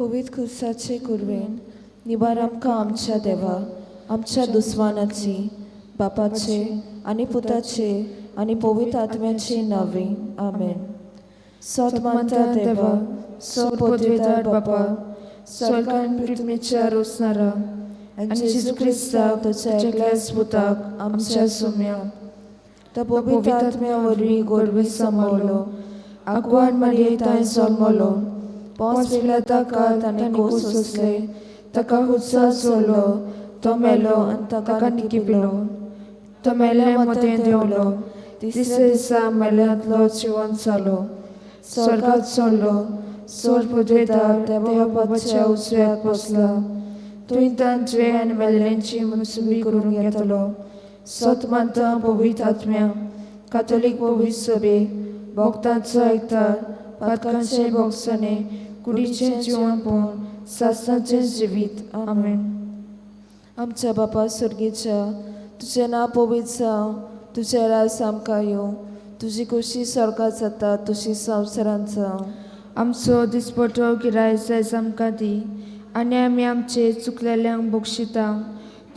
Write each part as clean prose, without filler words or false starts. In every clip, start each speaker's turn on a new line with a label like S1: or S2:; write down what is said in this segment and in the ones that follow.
S1: पवित्र खुसाचे कुरवेन निवार आमकां आमच्या देवा आमच्या दुस्वानाची बापाचे आनी पुताचे आनी पवित्र आत्म्याचे नावे आमेन. सतमानता देवा सपदवेदार बापा स्वर्गान पृथ्वीच्या रोसणारा आनी जेजू क्रिस्ताक तुझ्या एकल्याच पुताक आमच्या सुम्या तो पवित्र आत्म्या वरवीं गोडवी सांबाळलो आगवान मारये तांय जल्मलो पोंस पिलाता काळ ताणें कोस सोंसले ताका हुस्सा सोडलो तो मेलो आनी ताका निकिपिलो तो मेल्ल्या मतें देंवलो तिसऱ्या दिसा मेल्ल्यांतलो जिवंत जालो स्वर्गांत चडलो सोर पदवेदार देवा बापाच्या उजव्याक बसला थंय तांत जिवे आनी मेल्ल्यांची मनसुबी करून घेतलो. सतमानता पवित्र आत्म्या कातोलीक पवित्र सभे भक्तांचो एकठार पातकांचे भोगसणे कुडीचें जिवणपण सासणाचें जिवीत आमेन. आमच्या बापा सुर्गीच्या तुजें नांव पवित्र जावं तुजें राज आमकां येवं तुजी खोशी स्वर्गांत जाता तशी संवसारांत जावं. आमचो दिसपटो गिराय जायज आमकां दी आनी आमी आमचे चुकलेल्यांक बक्षिता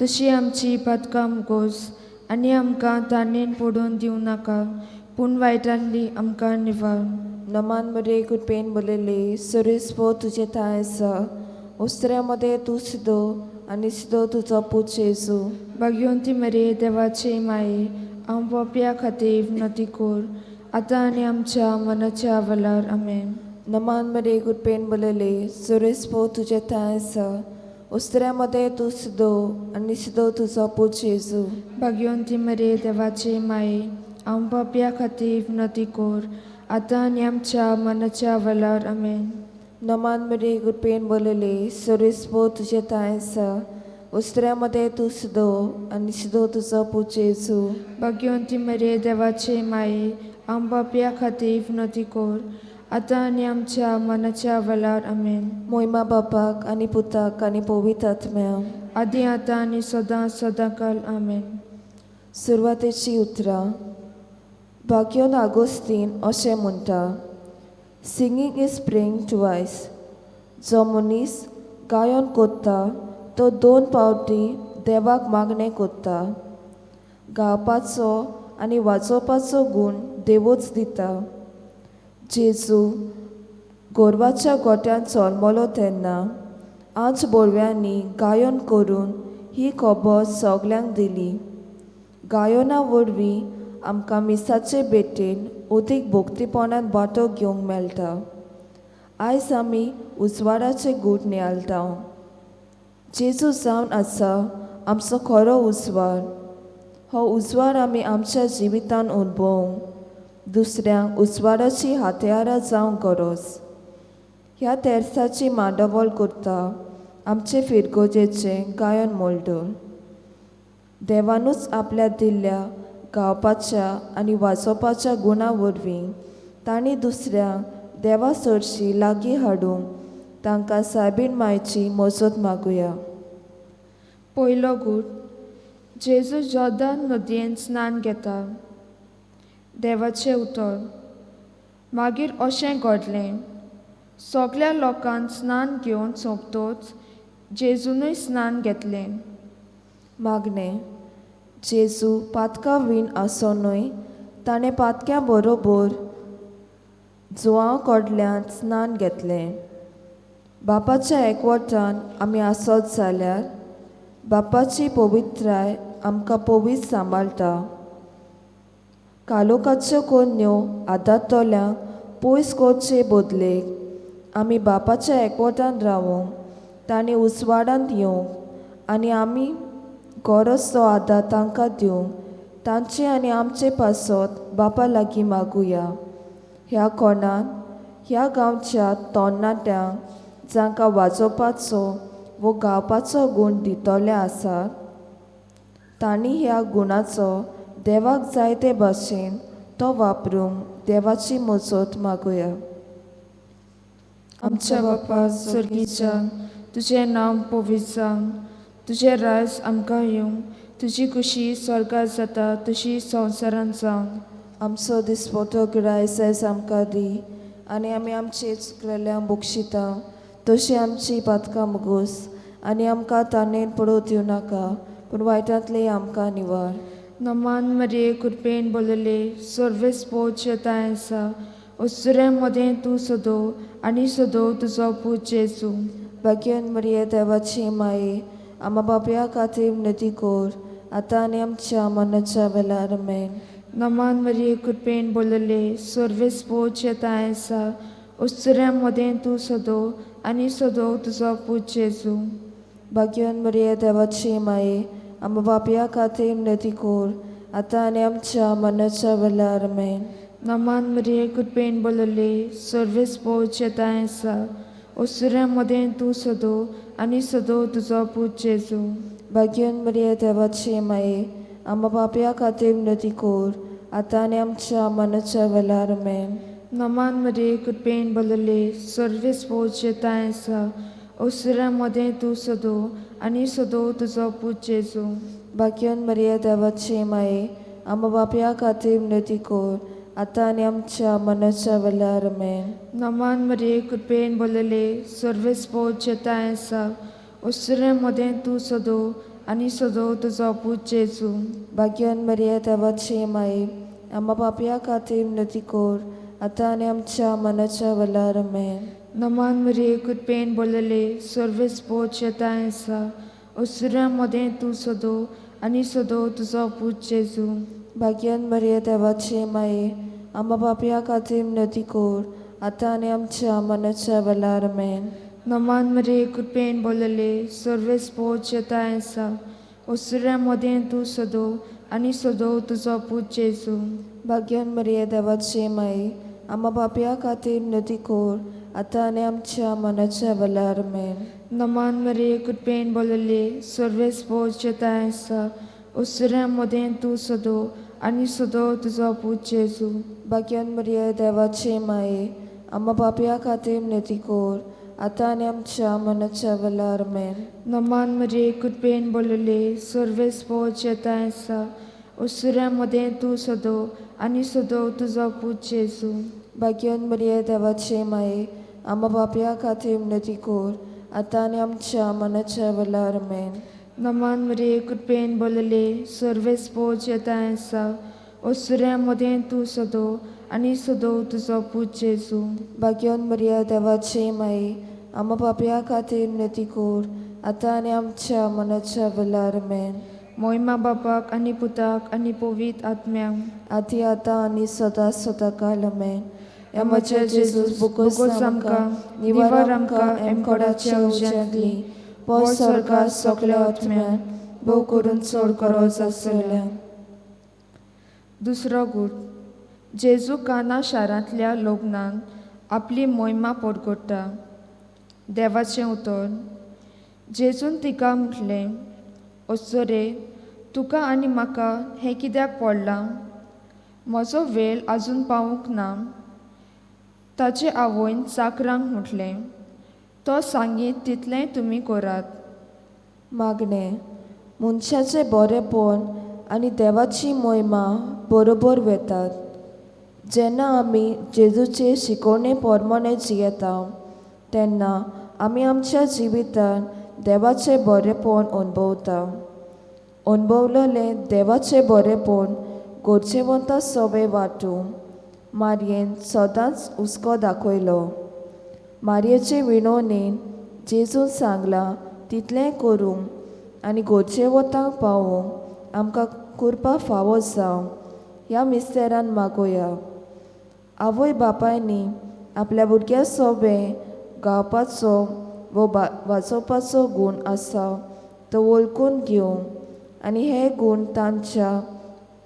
S1: तशी आमची पातकां मुगोस आनी आमकां ताणेन पडून दिवं नाका पूण वायटांतली आमकां निवार. नमान मरे कृपेन बलयले सरीसपो तुजे थाय आसा उस्त्र्या मध्ये तूं सिदो आनी सिदो तुजो पूत जेजू. भाग्यवंती मरे देवाचे माये हांव पाप्या खातीर विनंती कोर आतां आनी आमच्या मनाच्या वेळार आमेन. नमान मरे कृपेन बलयले सरीसपो तुजे थाय आसा उस्त्र्या मध्ये तूं सिदो आनी सिदो तुजो पूत जेजू. भाग्यवंती मरे देवाचे माये हांव पाप्या खातीर विनंती कोर आतां आनी आमच्या मनाच्या वेळार आमेन. नमान मरे कृपेन बलयले सरीसपो तुजे थाय आसा उस्त्र्या मध्ये तूं सिदो आनी सिदो तुजो पूत जेजू. भाग्यवंती मरे देवाचे माये हांव पाप्या खातीर विनंती कोर आतां आनी आमच्या मनाच्या वेळार आमेन. मोहिमा बापाक आनी पुताक आनी पवित्र आत्म्याक आदी आतां आनी सदां सदांकाल आमेन. सुरवातेची उतरां. भाग्योन आगोस्तीन अशें म्हणटा सिंगींग इज प्रेइंग ट्वायस. जो मनीस गायन कोत्ता तो 2 फावटी देवाक मागणें कोत्ता. गावपाचो आनी वाजोवपाचो गूण देवूच दिता. जेजू गोरवाच्या गोट्यान जल्मलो तेन्ना 8 बोरव्यांनी गायन करून ही खबर सगल्यांक दिली. गायना वरवीं आमकां मिसाचे बेटेन अदीक भोक्तीपणान वांटो घेवंक मेळटा. आयज आमी उजवाडाचे गूट नियाळटा. जेजू जावन आसा आमचो खरो उजवाड. हो उजवाड आमी आमच्या जिवितान अणभवूंक दुसऱ्यांक उजवाडाची हातयारां जावंक गरज. ह्या तेर्साची मांडावळ करता आमचे फिरगोजेचें गायन मोल्डर. देवानूच आपल्या दिल्ल्या गावपाच्या आनी वाजोवपाच्या गुणां वरवीं तांणी दुसऱ्यांक देवा चडशी लागीं हाडूंक तांकां सायबीण मायेची मजत मागुया. पयलो गूट. जेजू जॉर्दान नदयेन स्नान घेता. देवाचें उतर. मागीर अशें घडलें सगल्या लोकांक स्नान घेवन सोंपतोच जेजूनय स्नान घेतलें. मागणें. जेजू पातकां वीण आसोनूय ताणें पातक्या बरोबर जुवां कडल्यान स्नान घेतलें. बापाच्या एकवटान आमी आसत जाल्यार बापाची पवित्राय आमकां पवित्र सांबाळटा. कालोकाच्यो कन्यो आदातल्यांक पयस करचे बदलेक आमी बापाच्या एकवटान रावूंक तांणी उजवाडांत येवंक आनी आमी गरज तो आदार तांकां दिवंक तांचे आनी आमचे पासत बापा लागीं मागुया. ह्या कोणान ह्या गांवच्या तरणाट्यांक जांकां वाजोवपाचो वो गावपाचो गूण दितले आसात तांणी ह्या गुणाचो देवाक जाय ते भाशेन तो वापरूंक देवाची मजत मागुया. आमच्या बापा सुर्गीच्या तुजें नांव पवित्र जावं तुजें राज आमकां येवं तुजी खुशी स्वर्गांत जाता तशी संवसारांत जावं. आमचो दिसपटो गिराय आयज आमकां दी आनी आमी आमचे चुकलेल्यांक बक्षिता तशी आमची पातकां मुगोस आनी आमकां ताणेन पडोवं दिवं नाका, पूण वायटांतले आमकां निवार.
S2: नमान मरिये कृपेन बोलले सर्वेस पोच येताय आसा उसुऱ्या मदें तूं सोदो आनी सोदो तुजो पूत जेजू.
S1: भाग्यवान मरिये देवाची माये, आम्हा बापया खातीर विनंती कोर, आतां आनी आमच्या मरणाच्या वेळार आमेन.
S2: नमान मरिये कृपेन बोलले सर्वेस पोच येताय आसा उसुऱ्या मदें तूं सोदो आनी सोदो तुजो पूत जेजू.
S1: भाग्यवान मरिये देवाची माये, आम्हा बापया खातीर विनंती कोर, आतां आनी आमच्या मरणाच्या वेळार आमेन.
S2: नमान मरिये कृपेन बोलले सर्वेस पोच येताय आसा उसुऱ्या मदें तूं सोदो आनी सोदो तुजो पूत जेजू.
S1: भाग्यवान मरिये देवाची माये, आम्हा बापया खातीर विनंती कोर, आतां आनी आमच्या मरणाच्या वेळार आमेन.
S2: नमान मरिये कृपेन बोलले सर्वेस पोच येताय आसा उसुऱ्या मदें तूं सोदो आनी सोदो तुजो पूत जेजू.
S1: भाग्यवान मरिये देवाची माये, आम्हा बापया खातीर विनंती कोर, आतां आनी आमच्या मरणाच्या वेळार आमेन.
S2: नमान मरिये कृपेन बोलले सर्वेस पोच येताय आसा उसुऱ्या मदें तूं सोदो आनी सोदो तुजो पूत जेजू.
S1: भाग्यवान मरिये देवाची माये, आम्हा बापया खातीर विनंती कोर, आतां आनी आमच्या मरणाच्या वेळार आमेन.
S2: नमान मरिये कृपेन बोलले सर्वेस पोच येताय आसा उसुऱ्या मदें तूं सोदो आनी सोदो तुजो पूत जेजू.
S1: भाग्यवान मरिये देवाची माये, आम्हा बापया खातीर विनंती कोर, आतां आनी आमच्या मरणाच्या वेळार आमेन.
S2: नमान मरिये कृपेन बोलले सर्वेस पोच येताय आसा उसुऱ्या मदें तूं सोदो आनी सोदो तुजो पूत जेजू.
S1: भाग्यवान मरिये देवाची माये, आम्हा बापया खातीर विनंती कोर, आतां आनी आमच्या मरणाच्या वेळार आमेन.
S2: नमान मरिये कृपेन बोलले सर्वेस पोच येताय आसा उसुऱ्या मदें तूं सोदो आनी सोदो तुजो पूत जेजू.
S1: भाग्यवान मरिये देवाची माये, आम्हा बापया खातीर विनंती कोर, आतां आनी आमच्या मरणाच्या वेळार आमेन.
S2: नमान मरिये कृपेन बोलले सर्वेस पोच येताय आसा उसुऱ्या मदें तूं सोदो आनी सोदो तुजो पूत जेजू.
S1: भाग्यवान मरिये देवाची माये, आम्हा बापया खातीर विनंती कोर, आतां आनी आमच्या मरणाच्या वेळार आमेन.
S2: नमान मरिये कृपेन बोलले सर्वेस पोच येताय आसा उसुऱ्या मदें तूं सोदो आनी सोदो तुजो पूत जेजू.
S1: भाग्यवान मरिये देवाची माये, आम्हा बापया खातीर विनंती कोर, आतां आनी आमच्या मरणाच्या वेळार आमेन.
S2: मोहिमा बापाक आनी पुताक आनी पवित्र आत्म्याक,
S1: आदी आतां आनी सदां सदांकाळ आमेन. ह्या म्हज्या जेजूस बुकोस आमकां निवार आमकां एमकोडाच्या उज्यांतली पो स्वर्गांत सगल्या आत्म्यान भोव करून चड गरज आसल्यान.
S2: दुसरो गूट. जेजू काना शारांतल्या लोग्नान आपली मोहिमा परगट्टा. देवाचें उतर. जेजून तिका म्हटलें, ओसोरे, तुका आनी म्हाका हें कित्याक पडलां? म्हजो वेळ आजून पावूंक ना. ताचे आवयन चाकरांक म्हटलें, तो सांगीत तितलेंय तुमी करात.
S1: मागणें. मनशाचें बरेंपण आनी देवाची मोहिमा बरोबर वेतात. जेन्ना आमी जेजूचे शिकवणे पोरमाणे जियेता तेन्ना आमी आमच्या जिवितान देवाचें बरेंपण अणभवता. अणभवलेलें देवाचें बरेंपण गरजेवंत सवय वांटूंक मारयेन सदांच हुस्को दाखयलो. मारयेचे विणवणेन जेजून सांगलां तितलें करूंक आनी गरजेवंतांक पावोवंक आमकां करपा फावो जावं ह्या मिस्तेरान मागोया. आवय बापायनी आपल्या भुरग्या सोबें गावपाचो वो वाचोवपाचो गूण आसा तो वळखून घेवंक आनी हे गूण तांच्या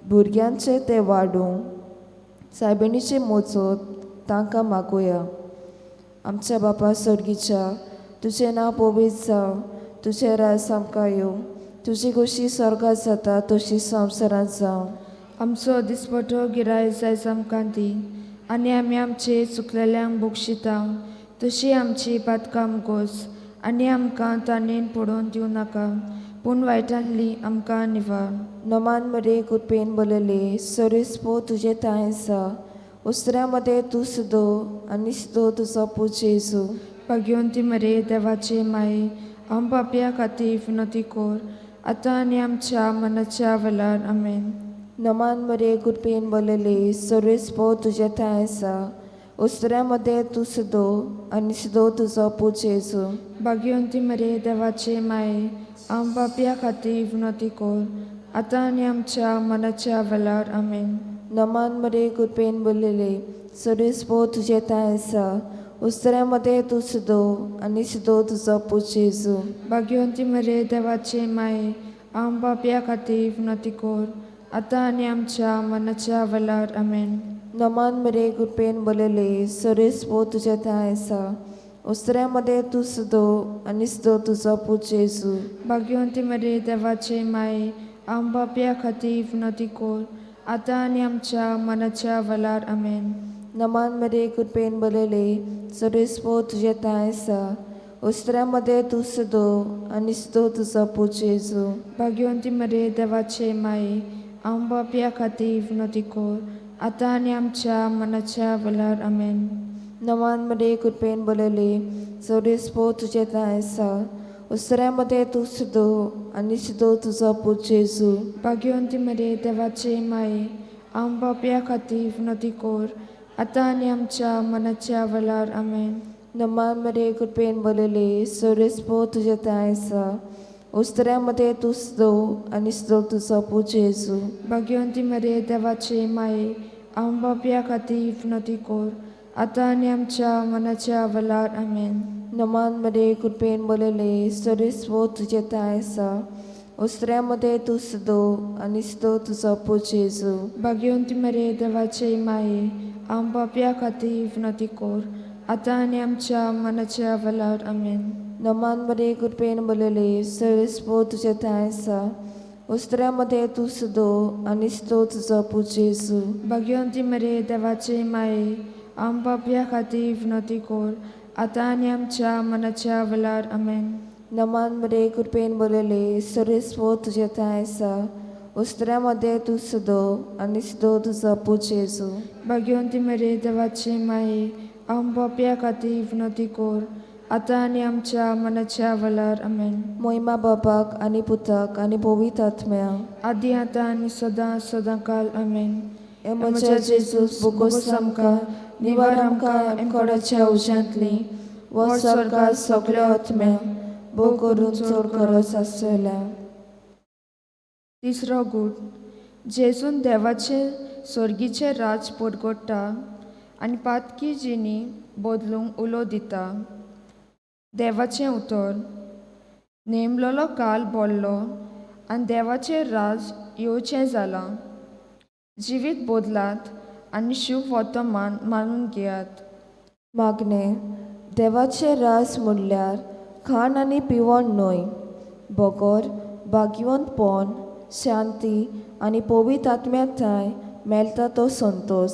S1: भुरग्यांचे ते वाडूंक सायबिणीची मजत तांकां मागोया. आमच्या बापा सर्गीच्या, तुजें नांव पवित्र जावं, तुजें राज आमकां येवं, तुजी कशी स्वर्गांत जाता तशी संवसारांत जावं.
S2: आमचो दिसपटो गिराय जायज आमकां दी आनी आमी आमचे चुकलेल्यांक बक्षिता तशी आमची पातकां मुगोस आनी आमकां ताणेन पडोवन दिवं नाका, पूण वायटांतली आमकां निवार.
S1: नमान मरे कृपेन बोलले सरीसपो तुजे ताय आसा उसऱ्या मध्ये तूं सुदो आनी सुदो तुजो पूत जेजू.
S2: भाग्यवंती मरे देवाचे माये आम पापया खातीर विनंती कर आतां आनी आमच्या मनाच्या वेळार आमेन.
S1: नमान मरे कृपेन बोलले सर्वेस्पो तुझे थंय आसा उस्तऱ्यामध्ये तूं सुदो आनी सुदो तुजो पूत जेजू.
S2: भाग्यवंती मरे देवाचे माये आम पापया खातीर विनंती कर आतां आनी आमच्या मनाच्या वेळार आमेन.
S1: नमान मरे कृपेन बोलले सर्वेस्पो तुझे थंय आसा उस्तऱ्यामध्ये तूं सुदो आनी सुदो तुजो पूत जेजू.
S2: भाग्यवंती मरे देवाचे माये आम पापया खातीर विनंती कर आतां आनी आमच्या मनाच्या वेळार आमेन.
S1: नमान मरे कृपेन बोलले सर्वेस्पो तुझे थंय आसा उस्तऱ्यामध्ये तूं सुदो आनी सुदो तुजो पूत जेजू.
S2: भाग्यवंती मरे देवाचे माये आम पापया खातीर विनंती कर आतां आनी आमच्या मनाच्या वेळार आमेन.
S1: नमान मरे कृपेन बोलले सर्वेस्पो तुझे थंय आसा उस्तऱ्यामध्ये तूं सुदो आनी सुदो तुजो पूत जेजू.
S2: भाग्यवंती मरे देवाचे माये आम पापया खातीर विनंती कर आतां आनी आमच्या मनाच्या वेळार आमेन.
S1: नमान मरे कृपेन बोलले सर्वेस्पो तुझे थंय आसा उस्तऱ्यामध्ये तूं सुदो आनी सुदो तुजो पूत जेजू.
S2: भाग्यवंती मरे देवाचे माये आम पापया खातीर विनंती कर आतां आनी आमच्या मनाच्या वेळार आमेन.
S1: नमान मरे कृपेन बोलले सर्वेस्पो तुझे थंय आसा उस्तऱ्यामध्ये तूं सुदो आनी सुदो तुजो पूत जेजू.
S2: भाग्यवंती मरे देवाचे माये आम पापया खातीर विनंती कर आतां आनी आमच्या मनाच्या वेळार आमेन.
S1: नमान मरे कृपेन बोलले सर्वेस्पो तुझे थंय आसा उस्तऱ्यामध्ये तूं सुदो आनी सुदो तुजो पूत जेजू.
S2: भाग्यवंती मरे देवाचे माये आम पापया खातीर विनंती कर आतां आनी आमच्या मनाच्या वेळार आमेन.
S1: नमान मरे कृपेन बोलले सर्वेस्पो तुझे थंय आसा उस्तऱ्यामध्ये तूं सुदो आनी सुदो तुजो पूत जेजू.
S2: भाग्यवंती मरे देवाचे माये आम पापया खातीर विनंती कर आतां आनी आमच्या मनाच्या वेळार आमेन.
S1: नमान मरे कृपेन बोलले सर्वेस्पो तुझे थंय आसा उस्तऱ्यामध्ये तूं सुदो आनी सुदो तुजो पूत जेजू.
S2: भाग्यवंती मरे देवाचे माये आम पापया खातीर विनंती कर आतां आनी आमच्या मनाच्या वेळार आमेन.
S1: मोहिमा बापाक आनी पुताक आनी पवित्र आत्म्याक
S2: आदी आतां आनी सदां सदांकाल आमेन.
S1: हे म्हज्या जेजूस बोगोस आमकां निवार आमकां एमकोडाच्या उज्यांतली वो सरकार सगळ्या आत्म्यांक भोव करून चड गरज आसल्या.
S2: तिसरो गूट जेजून देवाचे सर्गीचे राज परगट्टा आनी पातकी जिणी बदलूंक उलो दिता. देवाचें उतर नेमलोलो काल बोल्लो आनी देवाचें राज येवचें जालां. जिवीत बदलात आनी शुभ वर्तमान मानून घेयात.
S1: मागणे देवाचें राज म्हणल्यार खाण आनी पिवण न्हय, बोगोर भाग्यवंतपण शांती आनी पवित्र आत्म्या थंय मेळटा तो संतोश.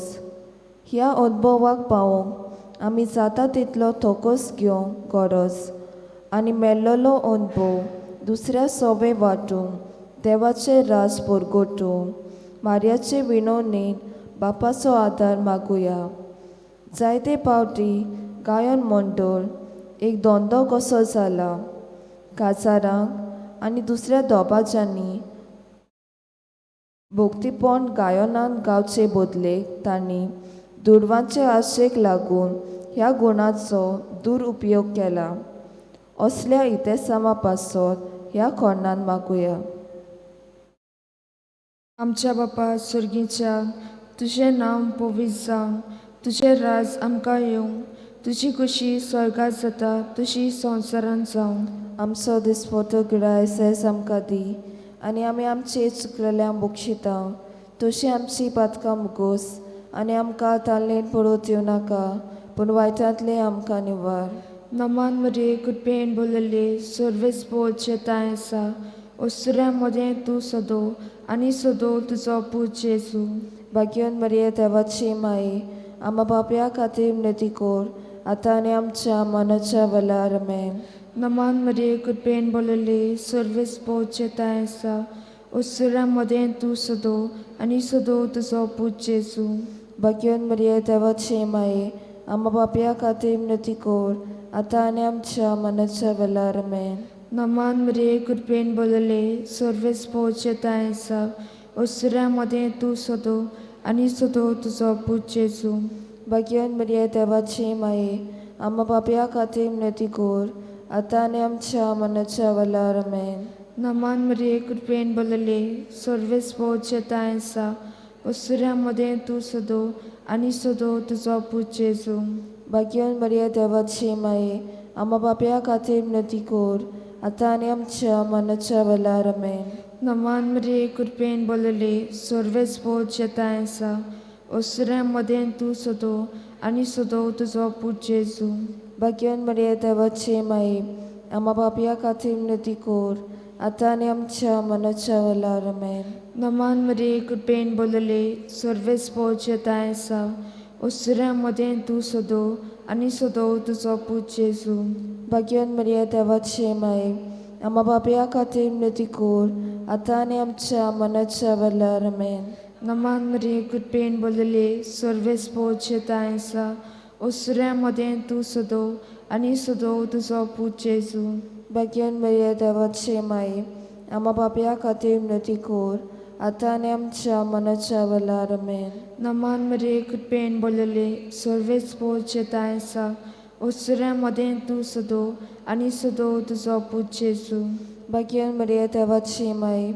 S1: ह्या अनुभवाक पावोंक आमी जाता तितलो थोकोस घेवंक गरज आनी मेळ्ळलो अनुभव दुसऱ्या सोबे वांटूंक देवाचें राज परगटूंक मारयाचे विणवणेन बापाचो आदार मागुया. जायते पावटी गायन मंडळ एक धंदो कसो जाला. काजारांक आनी दुसऱ्या दोबाज्यांनी भोक्तीपण गायनान गावचे बदलेक तांणी दुर्वांचे आशेक लागून ह्या गुणाचो दुरुपयोग केला. असल्या इतेसामा पासत ह्या खण्णान मागुया.
S2: आमच्या बापा सर्गीच्या तुजें नांव पवित्र जावं, तुजें राज आमकां येवं, तुजी खुशी स्वर्गांत जाता तशी संवसारांत जावं.
S1: आमचो दिसपतो गिरायस आमकां दी आनी आमी आमचे चुकलेल्यांक बक्षिता तशी आमची पातकां मुगोस आनी आमकां ताल्लेन पडोवंक येवं नाका पूण वायटांतले आमकां निवार.
S2: नमान मरे कृपेन बोलले सर्वेस्पो जेताय आसा ओसऱ्या मदें तूं सदो आनी सदो तुजो पूत जेजू.
S1: भाग्यवन मरिये देवाची माये आमा बापया खातीर विनंती कर आतां आनी आमच्या मनाच्या वेळार आमेन.
S2: नमान मरे कृपेन बोलले सर्वेस्पो जेताय आसा ओसऱ्या मदें तूं सदो आनी सदो तुजो पूत जेजू.
S1: भाग्यवन मरिये देवाची माये आमा बापया खातीर विनंती कर आता आनी आमच्या मनाच्या वेळार आमेन.
S2: नमान मरे कृपेन बोलले सर्वेस पोचताय आसा ओसऱ्यामध्ये तू सोदो आनी सोदो तुजो पूत जेजू.
S1: भाग्यवान मरिये देवाची माये, आम्हा पापया खातीर विनंती कर, आता आनी आमच्या मनाच्या वेळार आमेन.
S2: नमान मरे कृपेन बोलले सर्वेस पोचताय आसा ओसऱ्यामध्ये तू सोदो आनी सोदो तुजो पूत जेजू.
S1: भाग्यवान मरिये देवाची माये, आम्हा पापया खातीर विनंती कर, आता आनी आमच्या मनाच्या वेळार आमेन.
S2: नमान मरे कृपेन बोलले सर्वेस पोचताय आसा ओसऱ्यामध्ये तू सोदो आनी सोदो तुजो पूत जेजू.
S1: भाग्यवान मरिये देवाची माये, आम्हा पापया खातीर विनंती कर, आता आनी आमच्या मनाच्या वेळार आमेन.
S2: नमान मरे कृपेन बोलले सर्वेस पोचताय आसा ओसऱ्यामध्ये तू सोदो आनी सोदो तुजो पूत जेजू.
S1: भाग्यवान मरिये देवाची माये, आम्हा पापया खातीर विनंती कर, आता आनी आमच्या मनाच्या वेळार आमेन.
S2: नमान मरे कृपेन बोलले सर्वेस पोचताय आसा ओसऱ्यामध्ये तू सोदो आनी सोदो तुजो पूत जेजू.
S1: भाग्यवान मरिये देवाची माये, आम्हा पापया खातीर विनंती कर, आता आनी आमच्या मनाच्या वेळार आमेन.
S2: नमान मरे कृपेन बोलले सर्वेस पोचताय आसा ओसऱ्यामध्ये तू सोदो आनी सोदो तुजो पूत जेजू.
S1: भाग्यवान मरिये देवाची माये,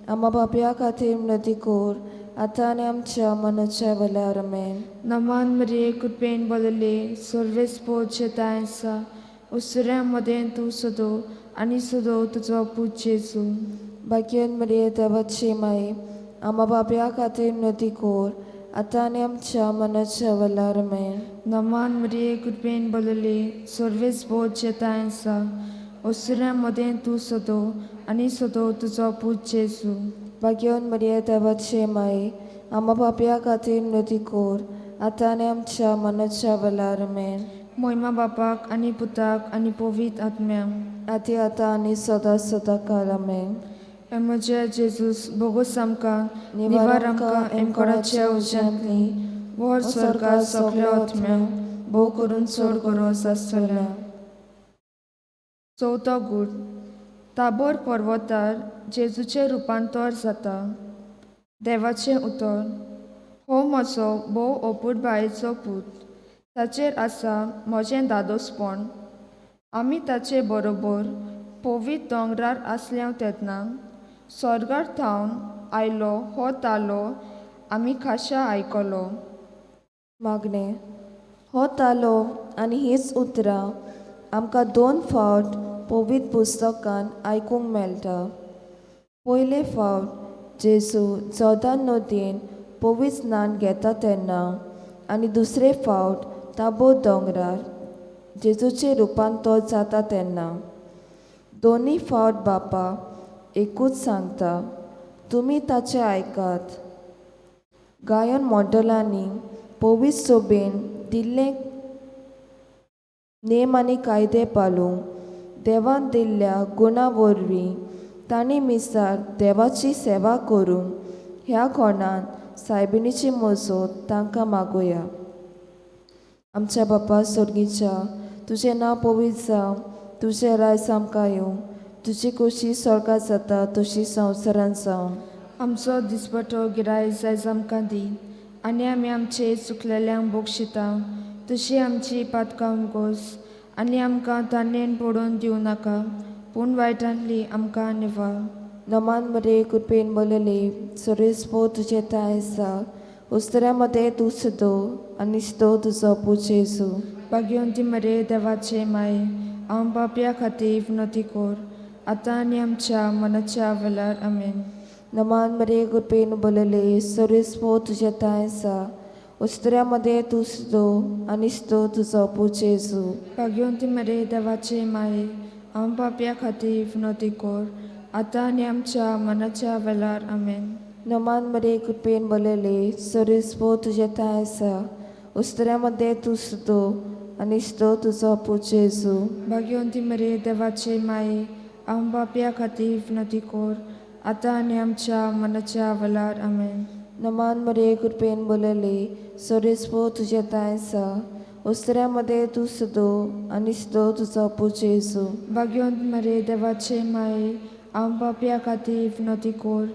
S1: आम्हा पापया खातीर विनंती कर, आता आनी आमच्या मनाच्या वेळार आमेन.
S2: नमान मरे कृपेन बोलले सर्वेस पोचताय आसा ओसऱ्यामध्ये तू सोदो आनी सोदो तुजो पूत जेजू.
S1: भाग्यवान मरिये देवाची माये, आम्हा पापया खातीर विनंती कर, आता आनी आमच्या मनाच्या वेळार आमेन.
S2: नमान मरे कृपेन बोलले सर्वेस पोचताय आसा ओसऱ्यामध्ये तू सोदो आनी सोदो तुजो पूत जेजू.
S1: भाग्यवान मरिये देवाची माये, आम्हा पापया खातीर विनंती कर, आता आनी आमच्या मनाच्या वेळार आमेन.
S2: मोहिमा बापाक आनी पुताक आनी पवित्र आत्म्याक
S1: आती आतां आनी सदां सदांकाळ आमेन.
S2: म्हज्या जेजूस बोगोस आमकां
S1: निवार आमकां एमकोराच्या उज्यांतली
S2: व्हड स्वर्गात सगळ्या आत्म्यांक भोव करून चड गरज आसतल्या. चवथो गूट ताबोर पर्वतार जेजूचें रुपांतर जाता. देवाचें उतर. हो म्हजो भोव ओपूट बायेचो पूत, ताचेर आसा म्हजें दादोसपण. आमी ताचे बरोबर पवित्र दोंगरार आसल्या तेन्ना स्वर्गार थावन आयलो हो तालो आमी खाशा आयकलो.
S1: मागणे. हो तालो आनी हीच उतरां आमकां 2 फावट पवित्र पुस्तकान आयकूंक मेळटा. पयले फावट जेजू जोर्दान नदयेन पवित्र स्नान घेता तेन्ना आनी दुसरे फावट ताबोर दोंगरार जेजूचें रुपांतर जाता तेन्ना. दोनी फावट बापा एकूच सांगता, तुमी ताचें आयकात. गायन मॉडेलांनी पवित्र सोबेन दिल्ले नेम आनी कायदे पाळूंक देवान दिल्ल्या गुणां वरवीं तांणी मिसार देवाची सेवा करूंक ह्या कोणान सायबिणीची मजत तांकां मागुया. आमच्या बापा स्वर्गीच्या, तुजें नांव पवित्र जावं, तुजें रायज आमकां येवं, तुजी खोशी स्वर्गांत जाता तशी संवसारांत जावं.
S2: आमचो दिसपटो गिरायक आयज आमकां दी आनी आमी आमचे चुकलेल्यांक बोगशिता तशी आमची पातकां उगोस आनी आमकां तान्नेन पडून दिवं नाका, पूण वायटांतली आमकां निवार.
S1: नमान मरे कृपेन बोलले सर्वेस्पो तुजें ताय आसा उस्तऱ्या मध्ये तूं सुदो आनी सुदो तुजो पूत जेजू.
S2: भाग्यवंती मरे देवाचे माये, हांव पापया खातीर विनंती कर, आतां आनी आमच्या मनाच्या वेळार आमेन.
S1: नमान मरे कृपेन बोलले सर्वेस्पो तुजें ताय आसा उस्तऱ्या मध्ये तूं सुदो आनी सुदो तुजो पूत जेजू.
S2: भाग्यवंती मरे देवाचे माये, हांव पापया खातीर विनंती कर, आतां आनी आमच्या मनाच्या वेळार आमेन.
S1: नमान मरे कृपेन बोलले सर्वेस्पो तुजें ताय आसा उस्तऱ्या मध्ये तूं सुदो आनी सुदो तुजो पूत जेजू.
S2: भाग्यवंती मरे देवाचे माये, हांव पापया खातीर विनंती कर, आतां आनी आमच्या मनाच्या वेळार आमेन.
S1: नमान मरे कृपेन बोलले सर्वेस्पो तुजें ताय आसा उस्त्र्यामध्ये तू सुदो आणि सुदो तुजो पूत जेजू.
S2: भाग्यवंत मरे देवाचे माये आम पापया खातीर विनोती कोर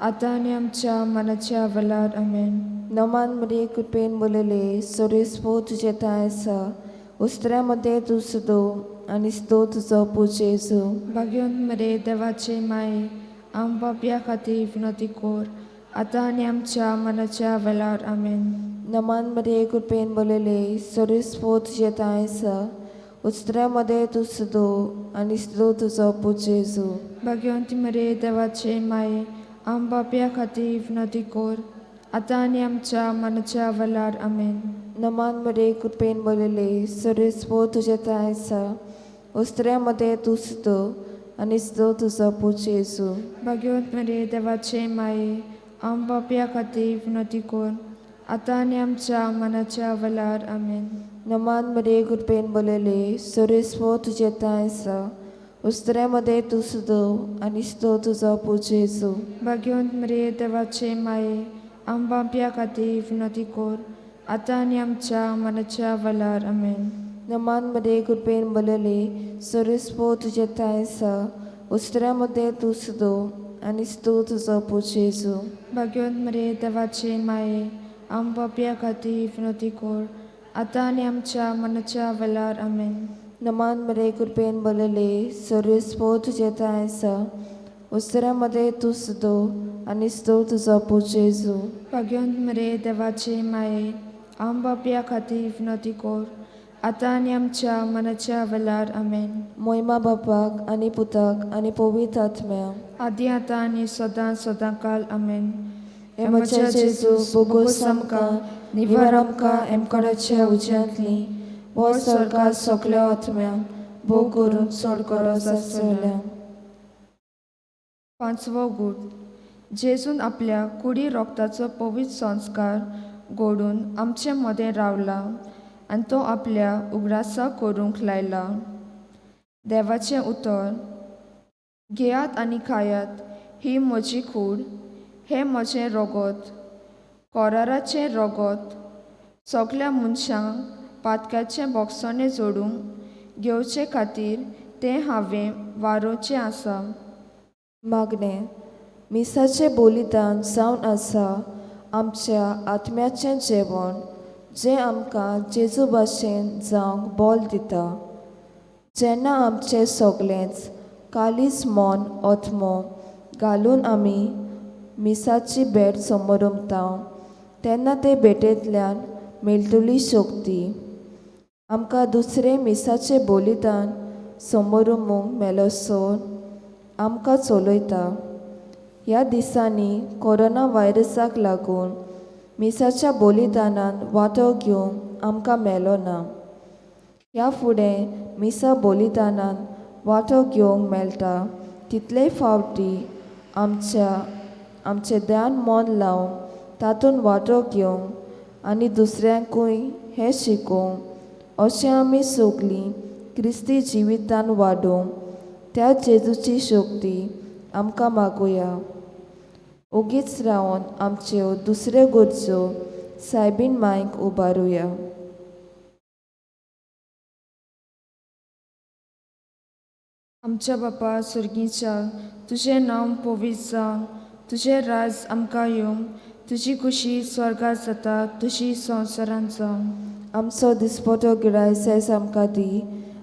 S2: आतां आनी आमच्या मनाच्या वेळार आमेन.
S1: नमान मरे कृपेन बोलले सोरेस्पो तुझे ताय आसा. उस्त्र्यामध्ये तू सुदो आणि सुदो तुजो पूत जेजू.
S2: भाग्यवंत मरे देवाचे माये आम पापया खातीर विनोती कोर आतां आनी आमच्या मनाच्या वेळार आमेन.
S1: नमान मरे कृपेन बोलले सोरेस्पो तुझे ताय आसा. उस्त्र्यामध्ये तू सुदो आणि सुदो तुजो पूत जेजू.
S2: भाग्यवंत मरे देवाचे माये आम पापया खातीर विनोती कोर आतां आनी आमच्या मनाच्या वेळार आमेन.
S1: नमान मरे कृपेन बोलले सोरेस्पो तुझे ताय आसा. उस्त्र्यामध्ये तू सुदो आणि सुदो तुजो पूत जेजू.
S2: भाग्यवंत मरे देवाचे माये आम पापया खातीर विनोती कोर आतां आनी आमच्या मनाच्या वेळार आमेन.
S1: नमान मरे कृपेन बोलले सोरेस्पो तुझे ताय आसा. उस्त्र्यामध्ये तू सुदो आणि सुदो तुजो पूत जेजू.
S2: भाग्यवंत मरे देवाचे माये आम पापया खातीर विनोती कोर आतां आनी आमच्या मनाच्या वेळार आमेन.
S1: नमान मरे कृपेन बोलले सोरेस्पो तुझे ताय आसा. उस्त्र्यामध्ये तू सुदो आणि सुदो तुजो पूत जेजू.
S2: भाग्यवंत मरे देवाचे माये आम पापया खातीर विनोती कोर आतां आनी आमच्या मनाच्या वेळार आमेन.
S1: नमान मरे कृपेन बोलले सोरेस्पो तुझे ताय आसा. उस्त्र्यामध्ये तू सुदो आणि सुदो तुजो पूत जेजू.
S2: भाग्यवंत मरे देवाचे माये आम पापया खातीर विनोती कोर आतां आनी आमच्या मनाच्या वेळार आमेन.
S1: मोहिमा बापाक आणि पुताक आणि पवित्र आत्म्याक
S2: आदी आतां आनी सदां सदांकाल आमेन.
S1: हे म्हज्या जेजू बोगोस आमकां निवार आमकां एमकोडाच्या उज्यांतली वर स्वर्गांत सगल्या आत्म्यांक भोव करून चड गरज आसल्या.
S2: पांचवो गूट. जेजून आपल्या कुडी रोगताचो पवित्र संस्कार घडून आमचे मदें रावला आनी तो आपल्या उगडासा करूंक लायला. देवाचें उतर. घेयात आनी खायात, ही म्हजी कूड, हें म्हजें रगत, कोराराचें रगत, सगल्या मनशांक पातक्याचें बोगसोणें जोडूंक घेवचे खातीर तें हांवें वारोवचें आसा.
S1: मागणें. मिसाचें बलिदान जावन आसा आमच्या आत्म्याचें जेवण जें आमकां जेजू भाशेन जावंक बोल दिता. जेन्ना आमचें सगळेंच कालीज मन ओतमो घालून आमी मिसाची भेट समोरुमतां तेन्ना ते भेटेंतल्यान मेळटली शक्ती. आमकां दुसरें मिसाचें बलिदान समोरुमूंक मेळसर आमकां चलयता. ह्या दिसांनी कोरोना व्हायरसाक लागून मिसाच्या बलिदानान वांटो घेवंक आमकां मेळ्ळो ना. ह्या फुडें मिसा बलिदानान वांटो घेवंक मेळटा तितले फावटी आमचें ध्यान मन लावन तातूंत वांटो घेवंक आनी दुसऱ्यांकूय हें शिकोवंक अशें आमी सगळीं क्रिस्ती जिवितान वाडूंक त्या जेजूची शक्ती आमकां मागुया. ओगीच रावन आमच्यो दुसऱ्यो गरजो सायबीन मायक उबारुया.
S2: आमच्या बापा सुर्गीच्या तुजें नांव पवित्र जावन तुजें राज आमकां येवंक तुजी खुशी स्वर्गांत जाता तुजी संवसारांत जावं.
S1: आमचो दिसपटो गिरायसायज आमकां दी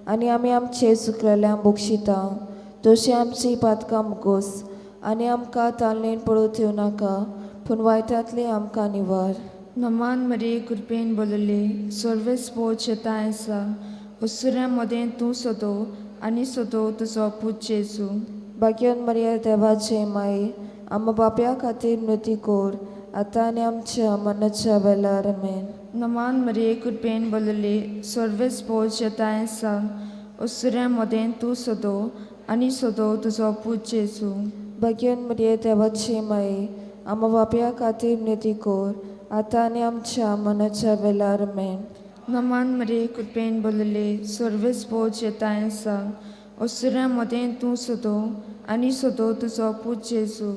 S1: आनी आमी आमचे चुकलेल्यांक बक्षिता तशी आमची पातकां मुगोस आनी आमकां तालनेन पडूं दिवं नाका पूण वायटांतली आमकां निवार.
S2: नमान मरे कृपेन बोलले सर्वेस्पो जेताय आसा. उसुऱ्यां मदें तूं सोदो आनी सोदो तुजो पूत जेजू.
S1: भाग्यवान मरिया देवाचे माये आम बापया खातीर विनंती कोर आतां आनी आमच्या मरणाच्या वेळार आमेन.
S2: नमान मरे कृपेन बोलले सर्वेस्पो जेताय आसा. उसुऱ्यां मदें तूं सोदो आनी सोदो तुजो पूत जेजू.
S1: भाग्यवान मरिया देवाचे माये आम बापया खातीर विनंती कोर आतां आनी आमच्या मरणाच्या वेळार आमेन.
S2: नमान मरे कृपेन बोलले सर्वेस्पो जेताय आसा. उसुऱ्यां मदें तूं सोदो आनी सोदो तुजो पूत जेजू.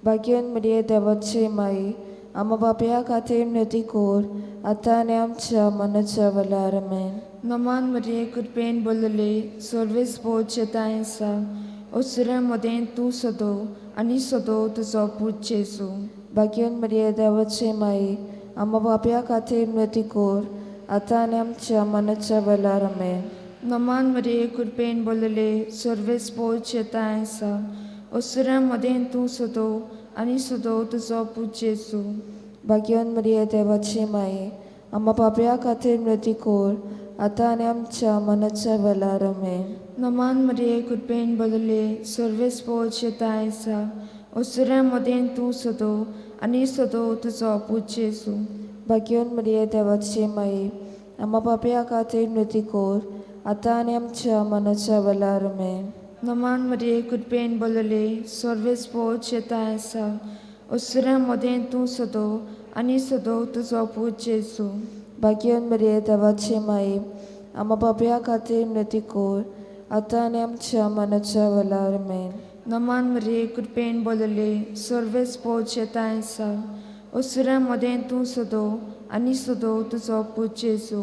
S1: भाग्यवान मरिया देवाचे माये आम बापया खातीर विनंती कोर आतां आनी आमच्या मनाच्या वेळार आमेन.
S2: नमान मरिये कृपेन बोलले सर्वेस पोवचे तायेसा ओसऱ्या मदें तूं सदो आनी सदो तुजो पूत जेजू.
S1: भाग्यवन मरिये देवाचे माई, आम्हा पाप्या खातीर मृती कोर, आतां आनी आमच्या मनाच्या वेळार आमेन.
S2: नमान मरिये कृपेन बोलले सर्वेस पोवचे तायेसा ओसऱ्या मदें तूं सदो आनी सदो तुजो पूत जेजू.
S1: भाग्यवन मरिये देवाचे माई, आम्हा पाप्या खातीर मृती कोर, आतां आनी आमच्या मनाच्या वेळार आमेन.
S2: नमान मरिये कृपेन बोलले सर्वेस पोवचे तायेसा ओसऱ्या मदें तूं सदो आनी सदो तुजो पूत जेजू.
S1: भाग्यवन मरिये देवाचे माई, आम्हा पाप्या खातीर मृती कोर, आतां आनी आमच्या मनाच्या वेळार आमेन.
S2: नमान मरिये कृपेन बोलले सर्वेस पोवचे तायेसा ओसऱ्या मदें तूं सदो आनी सदो तुजो पूत जेजू.
S1: भाग्यवन मरिये देवाचे माई, आम्हा पाप्या खातीर मृती कोर, आतां आनी आमच्या मनाच्या वेळार आमेन.
S2: नमान मरिये कृपेन बोलले सर्वेस पोवचे तायेसा ओसऱ्या मदें तूं सदो आनी सदो तुजो पूत जेजू.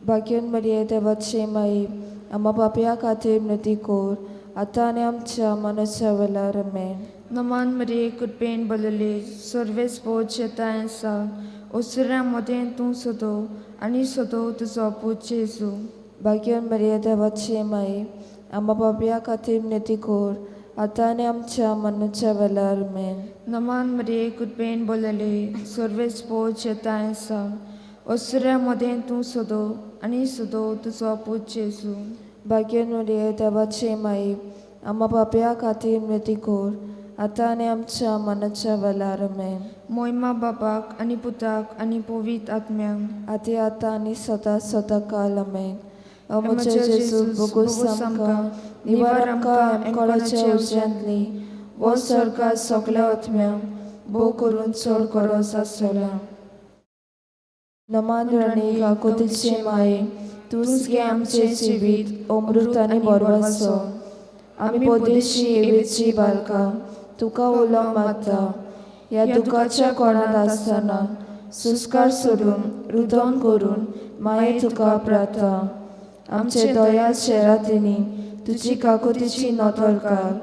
S1: भाग्यवन मरिये देवाचे माई, आम्हा पाप्या खातीर मृती कोर, आतां आनी आमच्या मनाच्या वेळार आमेन.
S2: नमान मरिये कृपेन बोलले सर्वेस पोवचे तायेसा ओसऱ्या मदें तूं सदो आनी सदो तुजो पूत जेजू.
S1: भाग्यवन मरिये देवाचे माई, आम्हा पाप्या खातीर मृती कोर, आतां आनी आमच्या मनाच्या वेळार आमेन.
S2: नमान मरिये कृपेन बोलले सर्वेस पोवचे तायेसा ओसऱ्या मदें तूं सदो आनी सदो तुजो पूत जेजू.
S1: भाग्यवन मरिये देवाचे माई, आम्हा पाप्या खातीर मृती कोर, आतां आनी आमच्या मनाच्या वेळार आमेन.
S2: मोहिमा बापाक आनी पुताक आनी पवित आत्म्यांक
S1: आती आतां आनी सदां काल आमेन. म्हजे जेजू बोगूस आमकां निवार आमकां एमकोणाच्या उज्यांतली वो सर्गात सगल्या आत्म्यांक भोव करून चड गरज आसला. नमान राणी काकुतीचे माये, तूंच गे आमचे जिवीत अमृत आनी बोरवासो. आमी बोदेशी एवेची बालकां तुका उलोवंक मागता. ह्या दुखाच्या कोणात आसतना सुस्कार सोडून रुदन करून माये तुका प्रार्थना. आमचे दोया शेरातिनी तुजी काकुतीची नदर घाल.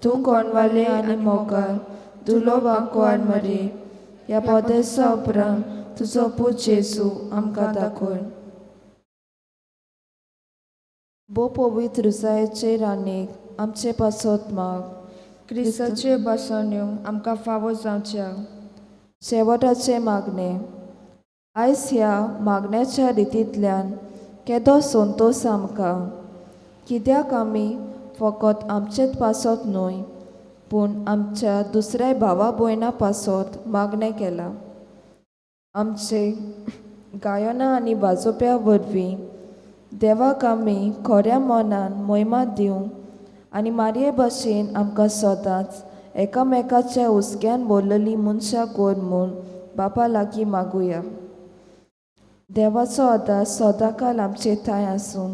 S1: तूं कोणवाले आनी मोगाल धुलो वांकवाड मरे. ह्या पोदेसा उपरांत तुजो पूत जेजू आमकां दाखोय. बो पवित्र रुसायेचे रानीक आमचे पासत माग.
S2: क्रिस्ताचे बासण्यो आमकां फावो जावच्या.
S1: शेवटाचे मागणे. आयज ह्या मागण्याच्या रितींतल्यान केदो संतोश आमकां, कित्याक आमी फकत आमचेच पासत न्हय पूण आमच्या दुसऱ्या भावा भयणां पासत मागणें केलां. आमचे गायनां आनी वाजोवप्या वरवीं देवाक आमी खऱ्या मनान मोहिमा दिवंक आनी मारये भाशेन आमकां सदांच एकामेकाच्या हुस्क्यान भरलेलीं मनशां कोर म्हूण बापा लागीं मागुया. देवाचो आदार सदांकाल आमचे थंय आसूं.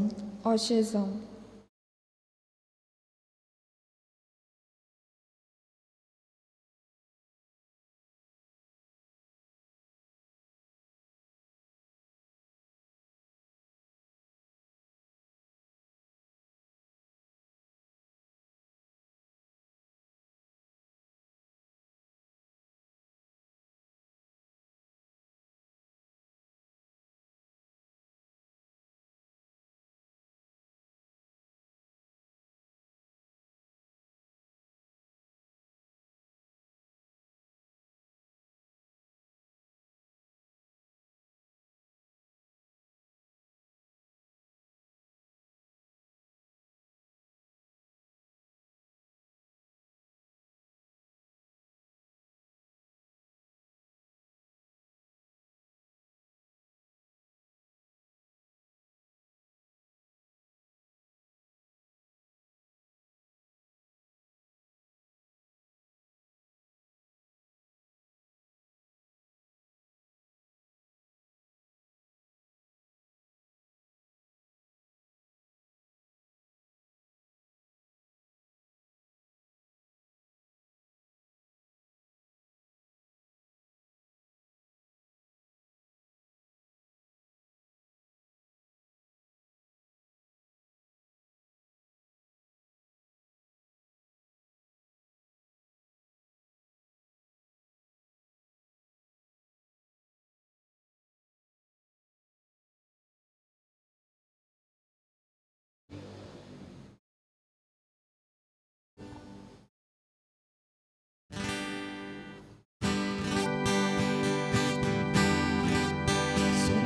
S2: अशें जावं.